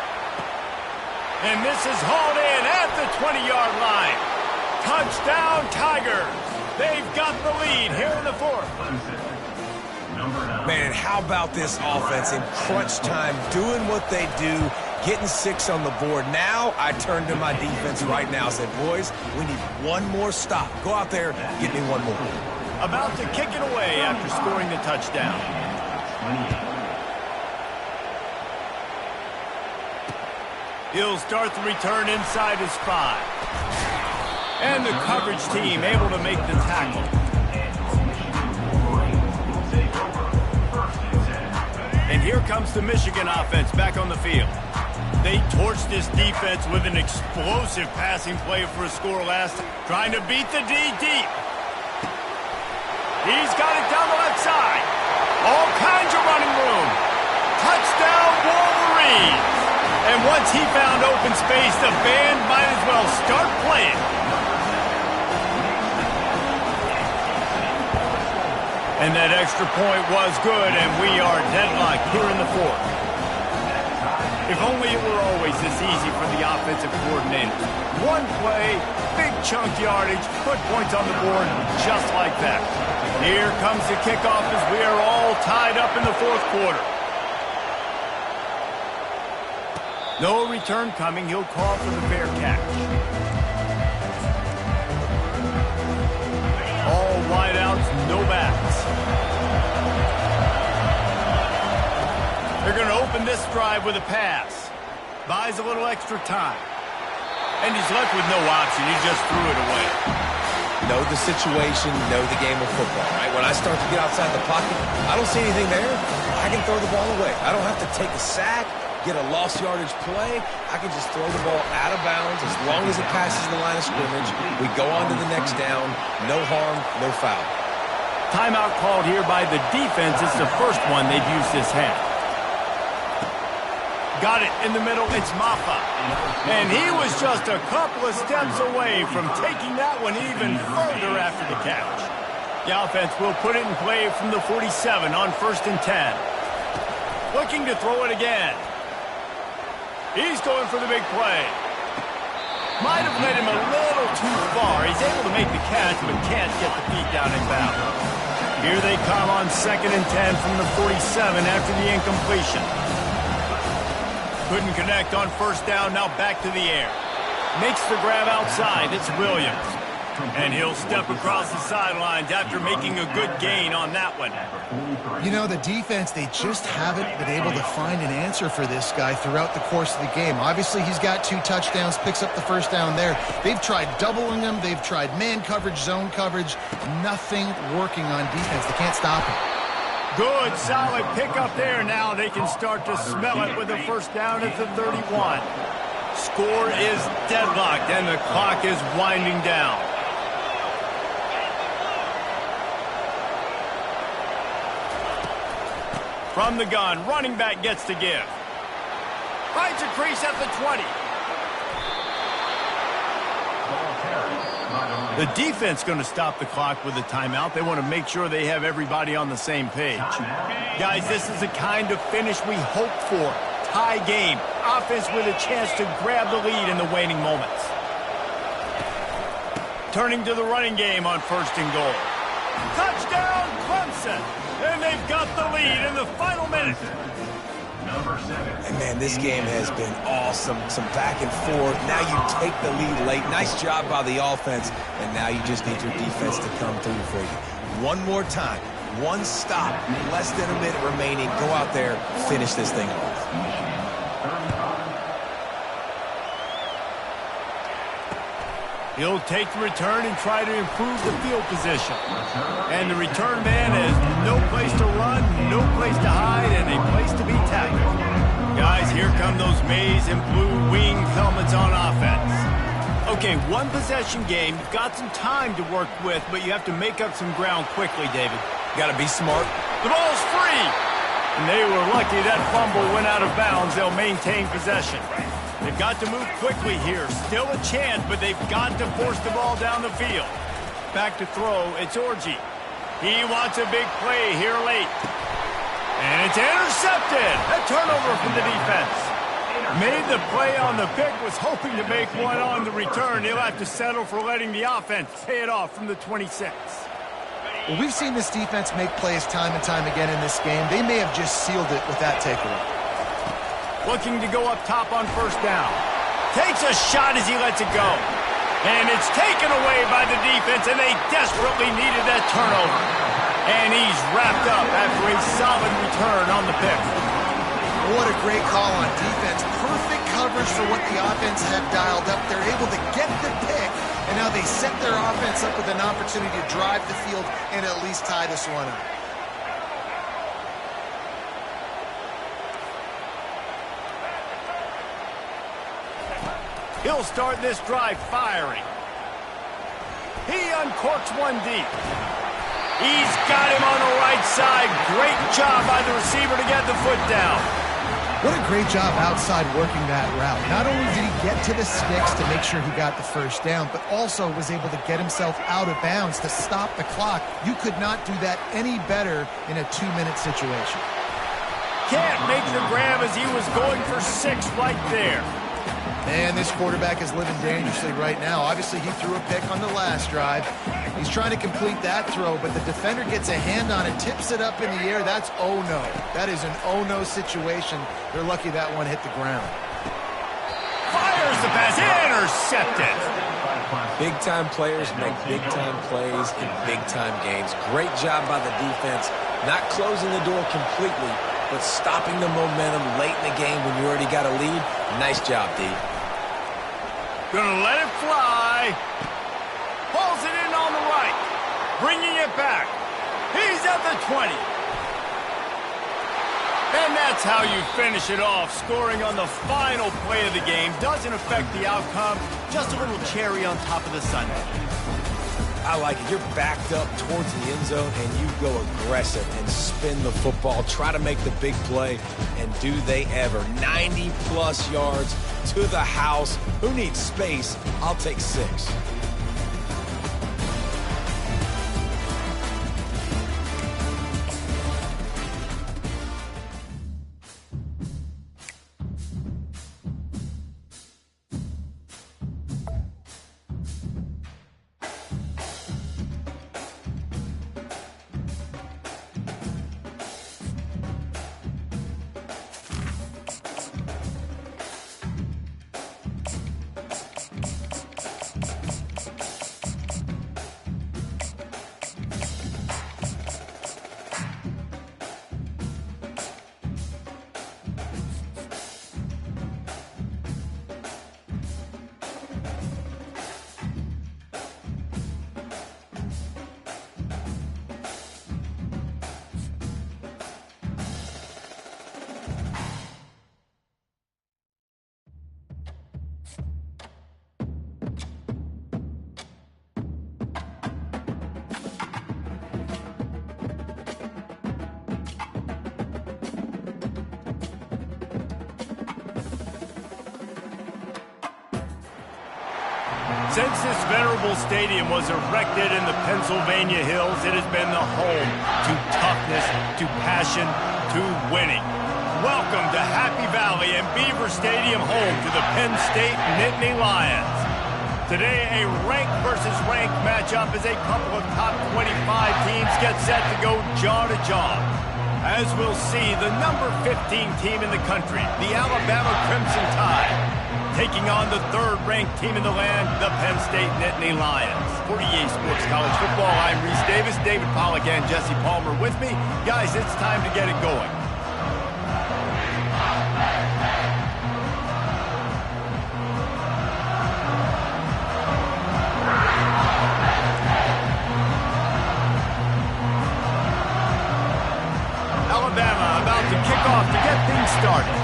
And this is hauled in at the 20-yard line. Touchdown, Tigers. They've got the lead here in the 4th. Man, how about this offense in crunch time, doing what they do, getting 6 on the board. Now I turn to my defense right now and said, boys, we need one more stop. Go out there, get me one more. About to kick it away after scoring the touchdown. He'll start the return inside his 5. And the coverage team able to make the tackle. And here comes the Michigan offense back on the field. They torched this defense with an explosive passing play for a score last, trying to beat the D deep. He's got it down the left side. All kinds of running room. Touchdown, Wolverines! And once he found open space, the band might as well start playing. And that extra point was good, and we are deadlocked here in the fourth. If only it were always this easy for the offensive coordinators. One play, big chunk yardage, put points on the board just like that. Here comes the kickoff as we are all tied up in the fourth quarter. No return coming. He'll call for the fair catch. All wideouts, no backs. They're going to open this drive with a pass. Buys a little extra time. And he's left with no option. He just threw it away. Know the situation, know the game of football, right? When I start to get outside the pocket, I don't see anything there. I can throw the ball away. I don't have to take a sack, get a lost yardage play. I can just throw the ball out of bounds as long as it passes the line of scrimmage. We go on to the next down. No harm, no foul. Timeout called here by the defense. It's the first one they've used this half. Got it in the middle. It's Maffa. And he was just a couple of steps away from taking that one even further after the catch. The offense will put it in play from the 47 on 1st and 10. Looking to throw it again. He's going for the big play. Might have led him a little too far. He's able to make the catch, but can't get the feet down in bounds. Here they come on 2nd and 10 from the 47 after the incompletion. Couldn't connect on 1st down, now back to the air. Makes the grab outside, it's Williams. And he'll step across the sidelines after making a good gain on that one. You know, the defense, they just haven't been able to find an answer for this guy throughout the course of the game. Obviously, he's got 2 touchdowns, picks up the 1st down there. They've tried doubling him. They've tried man coverage, zone coverage. Nothing working on defense. They can't stop him. Good, solid pickup there. Now they can start to smell it with the 1st down at the 31. Score is deadlocked, and the clock is winding down. From the gun, running back gets to give. Finds a crease at the 20. The defense going to stop the clock with a timeout. They want to make sure they have everybody on the same page. Guys, this is the kind of finish we hope for. Tie game. Offense with a chance to grab the lead in the waning moments. Turning to the running game on 1st and goal. Touchdown, Clemson! And they've got the lead in the final minute. And man, this game has been awesome. Some back and forth. Now you take the lead late. Nice job by the offense. And now you just need your defense to come through for you. One more time. One stop. Less than a minute remaining. Go out there. Finish this thing off. He'll take the return and try to improve the field position. And the return man has no place to run, no place to hide, and a place to be tackled. Guys, here come those maize and blue wing helmets on offense. Okay, one possession game. You've got some time to work with, but you have to make up some ground quickly, David. Got to be smart. The ball's free! And they were lucky that fumble went out of bounds. They'll maintain possession. They've got to move quickly here. Still a chance, but they've got to force the ball down the field. Back to throw, it's Orji. He wants a big play here late. And it's intercepted. A turnover from the defense. Made the play on the pick, was hoping to make one on the return. He'll have to settle for letting the offense pay it off from the 26. Well, we've seen this defense make plays time and time again in this game. They may have just sealed it with that takeaway. Looking to go up top on 1st down. Takes a shot as he lets it go. And it's taken away by the defense, and they desperately needed that turnover. And he's wrapped up after a solid return on the pick. What a great call on defense. Perfect coverage for what the offense had dialed up. They're able to get the pick, and now they set their offense up with an opportunity to drive the field and at least tie this one up. He'll start this drive firing. He uncorks one deep. He's got him on the right side. Great job by the receiver to get the foot down. What a great job outside working that route. Not only did he get to the sticks to make sure he got the first down, but also was able to get himself out of bounds to stop the clock. You could not do that any better in a 2-minute situation. Can't make the grab as he was going for 6 right there. And this quarterback is living dangerously right now. Obviously, he threw a pick on the last drive. He's trying to complete that throw, but the defender gets a hand on it, tips it up in the air. That's oh-no. That is an oh-no situation. They're lucky that one hit the ground. Fires the pass, intercepted. Big-time players make big-time plays in big-time games. Great job by the defense, not closing the door completely, but stopping the momentum late in the game when you already got a lead. Nice job, D. Gonna let it fly. Pulls it in on the right. Bringing it back. He's at the 20. And that's how you finish it off. Scoring on the final play of the game doesn't affect the outcome. Just a little cherry on top of the sundae. I like it. You're backed up towards the end zone, and you go aggressive and spin the football. Try to make the big play, and do they ever. 90-plus yards to the house. Who needs space? I'll take 6. Since this venerable stadium was erected in the Pennsylvania Hills, it has been the home to toughness, to passion, to winning. Welcome to Happy Valley and Beaver Stadium, home to the Penn State Nittany Lions. Today, a ranked versus ranked matchup as a couple of top 25 teams get set to go jaw to jaw. As we'll see, the number 15 team in the country, the Alabama Crimson Tide, taking on the third-ranked team in the land, the Penn State Nittany Lions. For EA Sports College Football, I'm Reese Davis, David Pollack, and Jesse Palmer with me. Guys, it's time to get it going. Alabama about to kick off to get things started.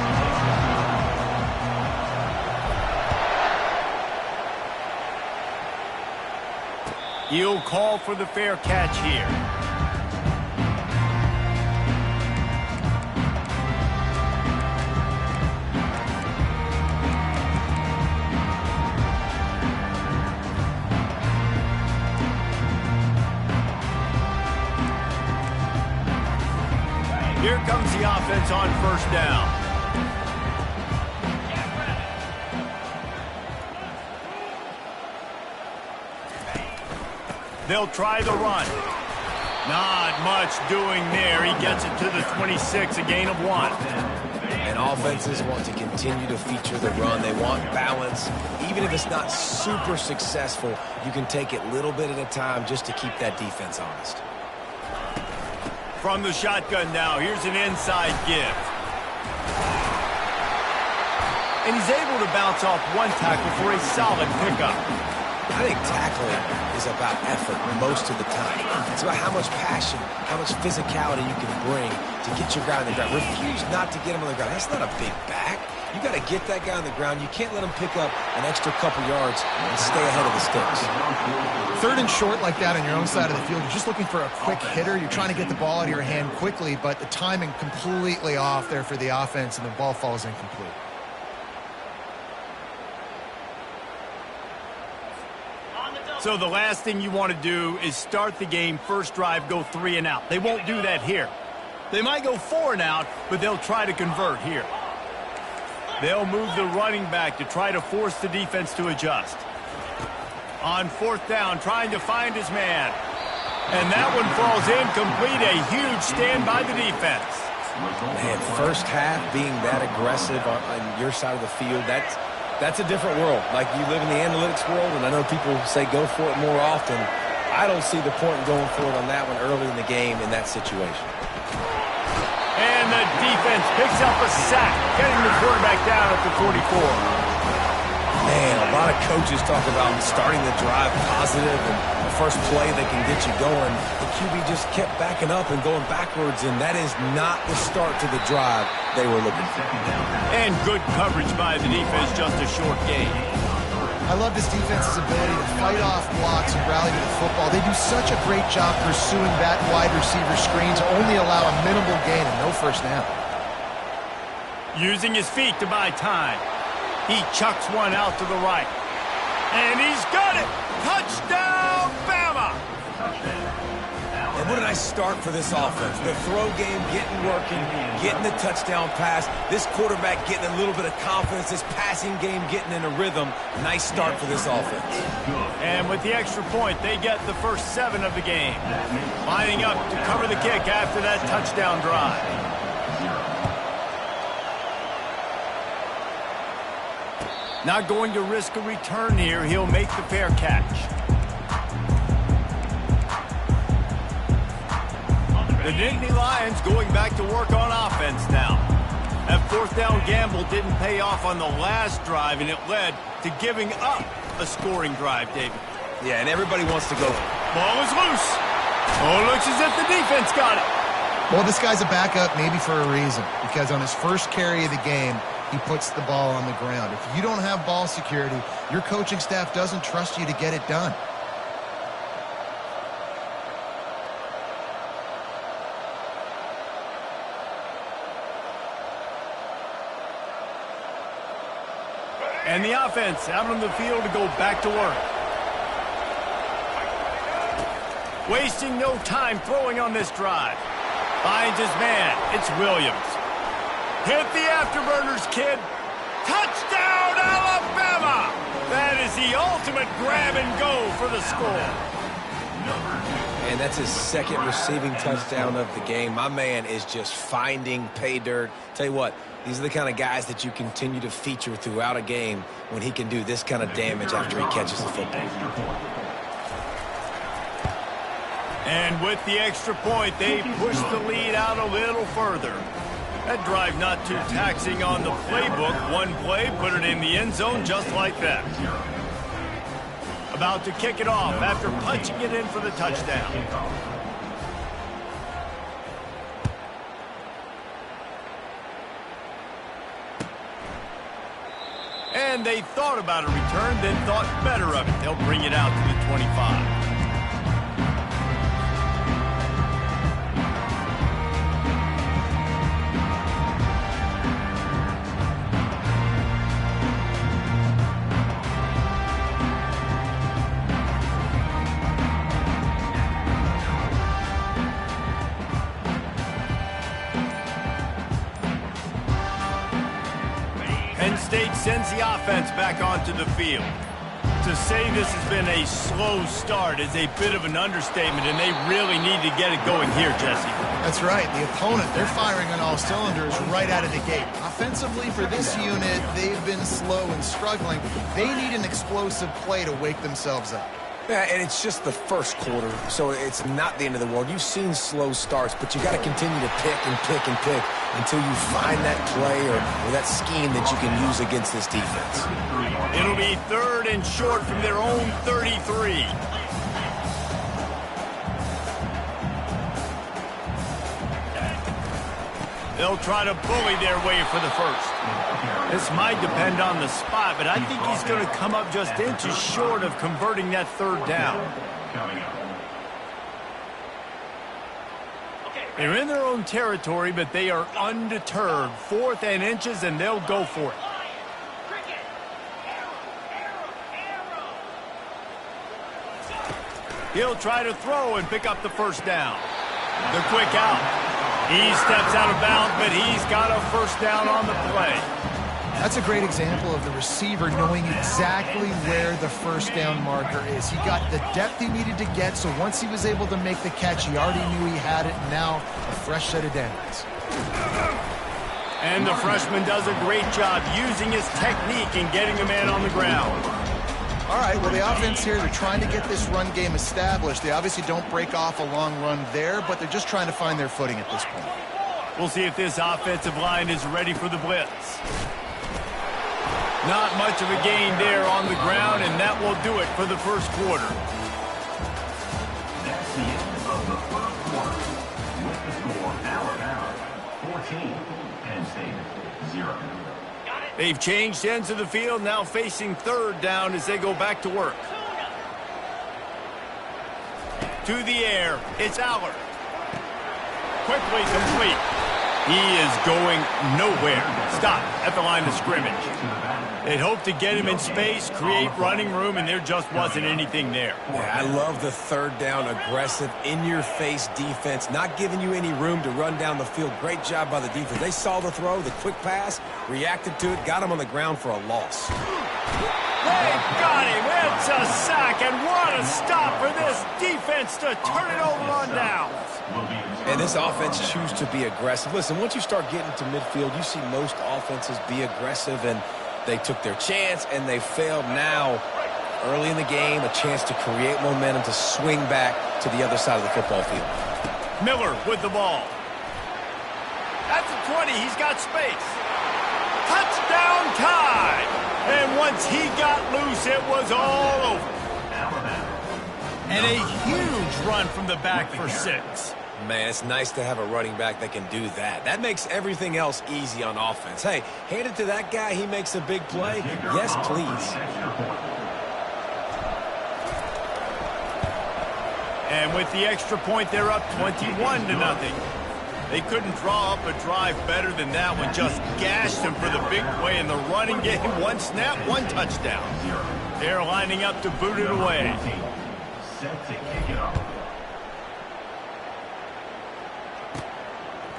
He'll call for the fair catch here. Here comes the offense on first down. They'll try the run. Not much doing there. He gets it to the 26, a gain of 1. And offenses want to continue to feature the run. They want balance. Even if it's not super successful, you can take it little bit at a time just to keep that defense honest. From the shotgun now, here's an inside give. And he's able to bounce off one tackle for a solid pickup. I think tackling is about effort most of the time. It's about how much passion, how much physicality you can bring to get your guy on the ground. Refuse not to get him on the ground. That's not a big back. You got to get that guy on the ground. You can't let him pick up an extra couple yards and stay ahead of the sticks. 3rd and short like that on your own side of the field. You're just looking for a quick hitter. You're trying to get the ball out of your hand quickly, but the timing completely off there for the offense, and the ball falls incomplete. So the last thing you want to do is start the game, first drive, go 3 and out. They won't do that here. They might go 4 and out, but they'll try to convert here. They'll move the running back to try to force the defense to adjust. On 4th down, trying to find his man. And that one falls incomplete. A huge stand by the defense. Man, first half being that aggressive on your side of the field, that's a different world. Like, you live in the analytics world, and I know people say go for it more often. I don't see the point in going for it on that one early in the game in that situation. And the defense picks up a sack, getting the quarterback down at the 44. Man, a lot of coaches talk about starting the drive positive and the first play that can get you going. The QB just kept backing up and going backwards, and that is not the start to the drive they were looking for. And good coverage by the defense, just a short gain. I love this defense's ability to fight off blocks and rally to the football. They do such a great job pursuing that wide receiver screen to only allow a minimal gain and no first down. Using his feet to buy time. He chucks one out to the right. And he's got it! Touchdown, Bama! And what a nice start for this offense. The throw game getting working, getting the touchdown pass. This quarterback getting a little bit of confidence. This passing game getting in a rhythm. Nice start for this offense. And with the extra point, they get the first 7 of the game. Lining up to cover the kick after that touchdown drive. Not going to risk a return here. He'll make the fair catch. The Nittany Lions going back to work on offense now. That 4th down gamble didn't pay off on the last drive, and it led to giving up a scoring drive, David. Yeah, and everybody wants to go. Ball is loose. Oh, looks as if the defense got it. Well, this guy's a backup maybe for a reason, because on his first carry of the game, he puts the ball on the ground. If you don't have ball security, your coaching staff doesn't trust you to get it done. And the offense out on the field to go back to work. Wasting no time throwing on this drive. Finds his man. It's Williams. Hit the afterburners, kid. Touchdown, Alabama! That is the ultimate grab and go for the score. And that's his 2nd receiving touchdown of the game. My man is just finding pay dirt. Tell you what, these are the kind of guys that you continue to feature throughout a game when he can do this kind of damage after he catches the football. And with the extra point, they push the lead out a little further. That drive not too taxing on the playbook. One play, put it in the end zone just like that. About to kick it off after punching it in for the touchdown. And they thought about a return, then thought better of it. They'll bring it out to the 25. Penn State sends the offense back onto the field. To say this has been a slow start is a bit of an understatement, and they really need to get it going here, Jesse. That's right. The opponent, they're firing on all cylinders right out of the gate. Offensively, for this unit, they've been slow and struggling. They need an explosive play to wake themselves up. Yeah, and it's just the first quarter, so it's not the end of the world. You've seen slow starts, but you got to continue to pick and pick and pick until you find that play or that scheme that you can use against this defense. It'll be 3rd and short from their own 33. They'll try to bully their way for the first. This might depend on the spot, but I think he's going to come up just inches short of converting that third down. They're in their own territory, but they are undeterred. 4th and inches, and they'll go for it. He'll try to throw and pick up the first down. The quick out. He steps out of bounds, but he's got a first down on the play. That's a great example of the receiver knowing exactly where the first down marker is. He got the depth he needed to get, so once he was able to make the catch, he already knew he had it, and now a fresh set of downs. And the freshman does a great job using his technique and getting a man on the ground. All right, well, the offense here, they're trying to get this run game established. They obviously don't break off a long run there, but they're just trying to find their footing at this point. We'll see if this offensive line is ready for the blitz. Not much of a gain there on the ground, and that will do it for the first quarter. That's the end of the first quarter. With the score, Alabama 14, Penn State 0. They've changed ends of the field, now facing third down as they go back to work. To the air, it's Allard. Quickly complete. He is going nowhere. Stop at the line of scrimmage. They'd hoped to get him in space, create running room, and there just wasn't anything there. Yeah, I love the third down, aggressive, in-your-face defense, not giving you any room to run down the field. Great job by the defense. They saw the throw, the quick pass, reacted to it, got him on the ground for a loss. They got him. It's a sack, and what a stop for this defense to turn it over on downs. And this offense chooses to be aggressive. Listen, once you start getting to midfield, you see most offenses be aggressive, and they took their chance, and they failed. Now, early in the game, a chance to create momentum to swing back to the other side of the football field. Miller with the ball. At the 20, he's got space. Touchdown time! And once he got loose, it was all over. And a huge run from the back for 6. Man, it's nice to have a running back that can do that. That makes everything else easy on offense. Hey, hand it to that guy, he makes a big play. Yes, please. And with the extra point, they're up 21-0. They couldn't draw up a drive better than that one. Just gashed them for the big play in the running game. 1 snap, 1 touchdown. They're lining up to boot it away. Set to kick it off.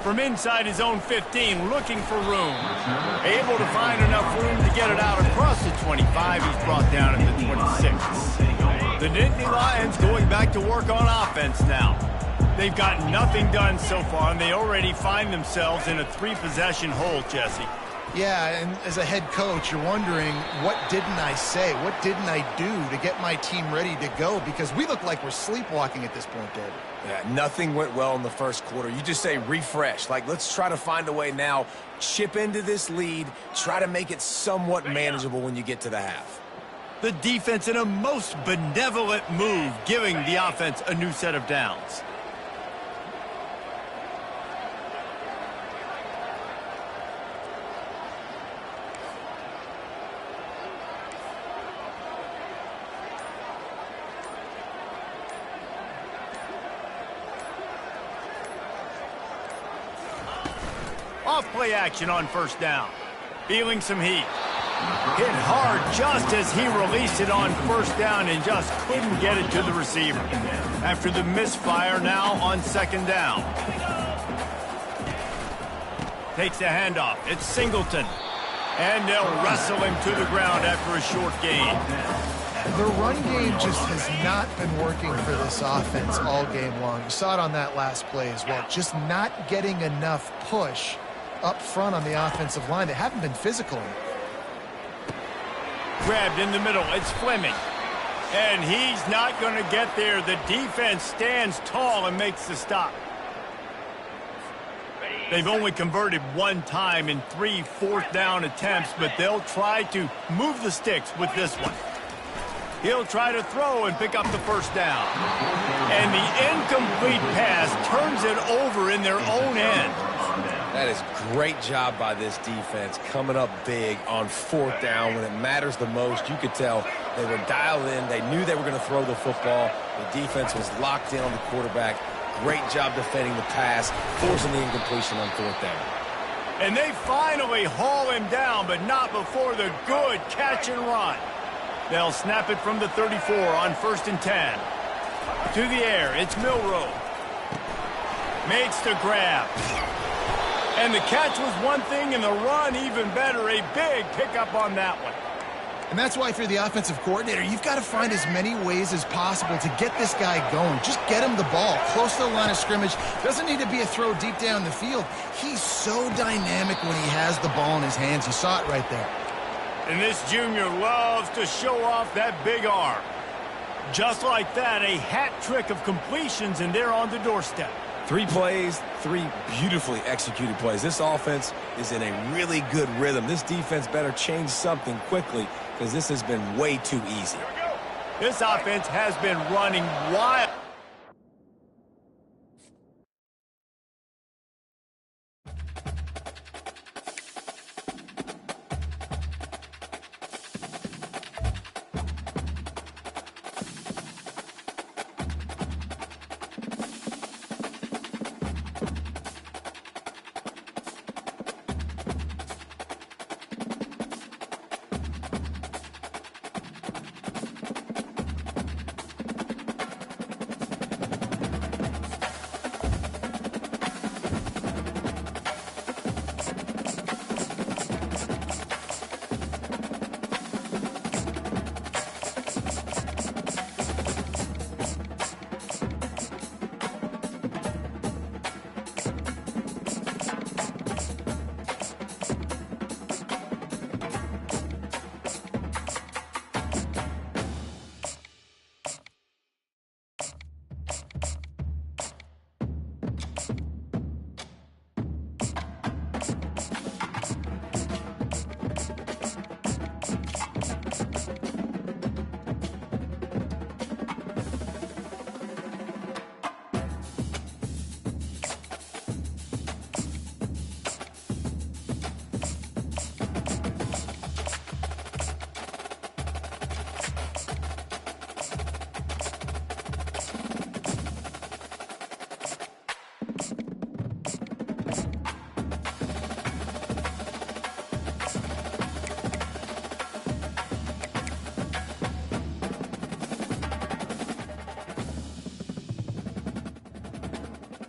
From inside his own 15, looking for room. Able to find enough room to get it out across the 25. He's brought down at the 26. The Nittany Lions going back to work on offense now. They've got nothing done so far, and they already find themselves in a 3-possession hole, Jesse. Yeah, and as a head coach, you're wondering, what didn't I say? What didn't I do to get my team ready to go? Because we look like we're sleepwalking at this point, David. Yeah, nothing went well in the first quarter. You just say refresh. Like, let's try to find a way now, chip into this lead, try to make it somewhat manageable when you get to the half. The defense in a most benevolent move, giving the offense a new set of downs. Off-play action on first down. Feeling some heat. Hit hard just as he released it on first down and just couldn't get it to the receiver. After the misfire, now on second down. Takes the handoff. It's Singleton. And they'll wrestle him to the ground after a short gain. The run game just has not been working for this offense all game long. You saw it on that last play as well. Just not getting enough push up front on the offensive line. They haven't been physical. Grabbed in the middle. It's Fleming. And he's not going to get there. The defense stands tall and makes the stop. They've only converted 1 time in 3 fourth-down attempts, but they'll try to move the sticks with this one. He'll try to throw and pick up the first down. And the incomplete pass turns it over in their own end. That is great job by this defense, coming up big on 4th down when it matters the most. You could tell they were dialed in. They knew they were going to throw the football. The defense was locked in on the quarterback. Great job defending the pass, forcing the incompletion on 4th down. And they finally haul him down, but not before the good catch and run. They'll snap it from the 34 on 1st and 10. To the air, it's Milroe. Makes the grab. And the catch was one thing, and the run even better. A big pickup on that one. And that's why, if you're the offensive coordinator, you've got to find as many ways as possible to get this guy going. Just get him the ball close to the line of scrimmage. Doesn't need to be a throw deep down the field. He's so dynamic when he has the ball in his hands. You saw it right there. And this junior loves to show off that big arm. Just like that, a hat trick of completions, and they're on the doorstep. 3 plays, 3 beautifully executed plays. This offense is in a really good rhythm. This defense better change something quickly because this has been way too easy. This offense has been running wild.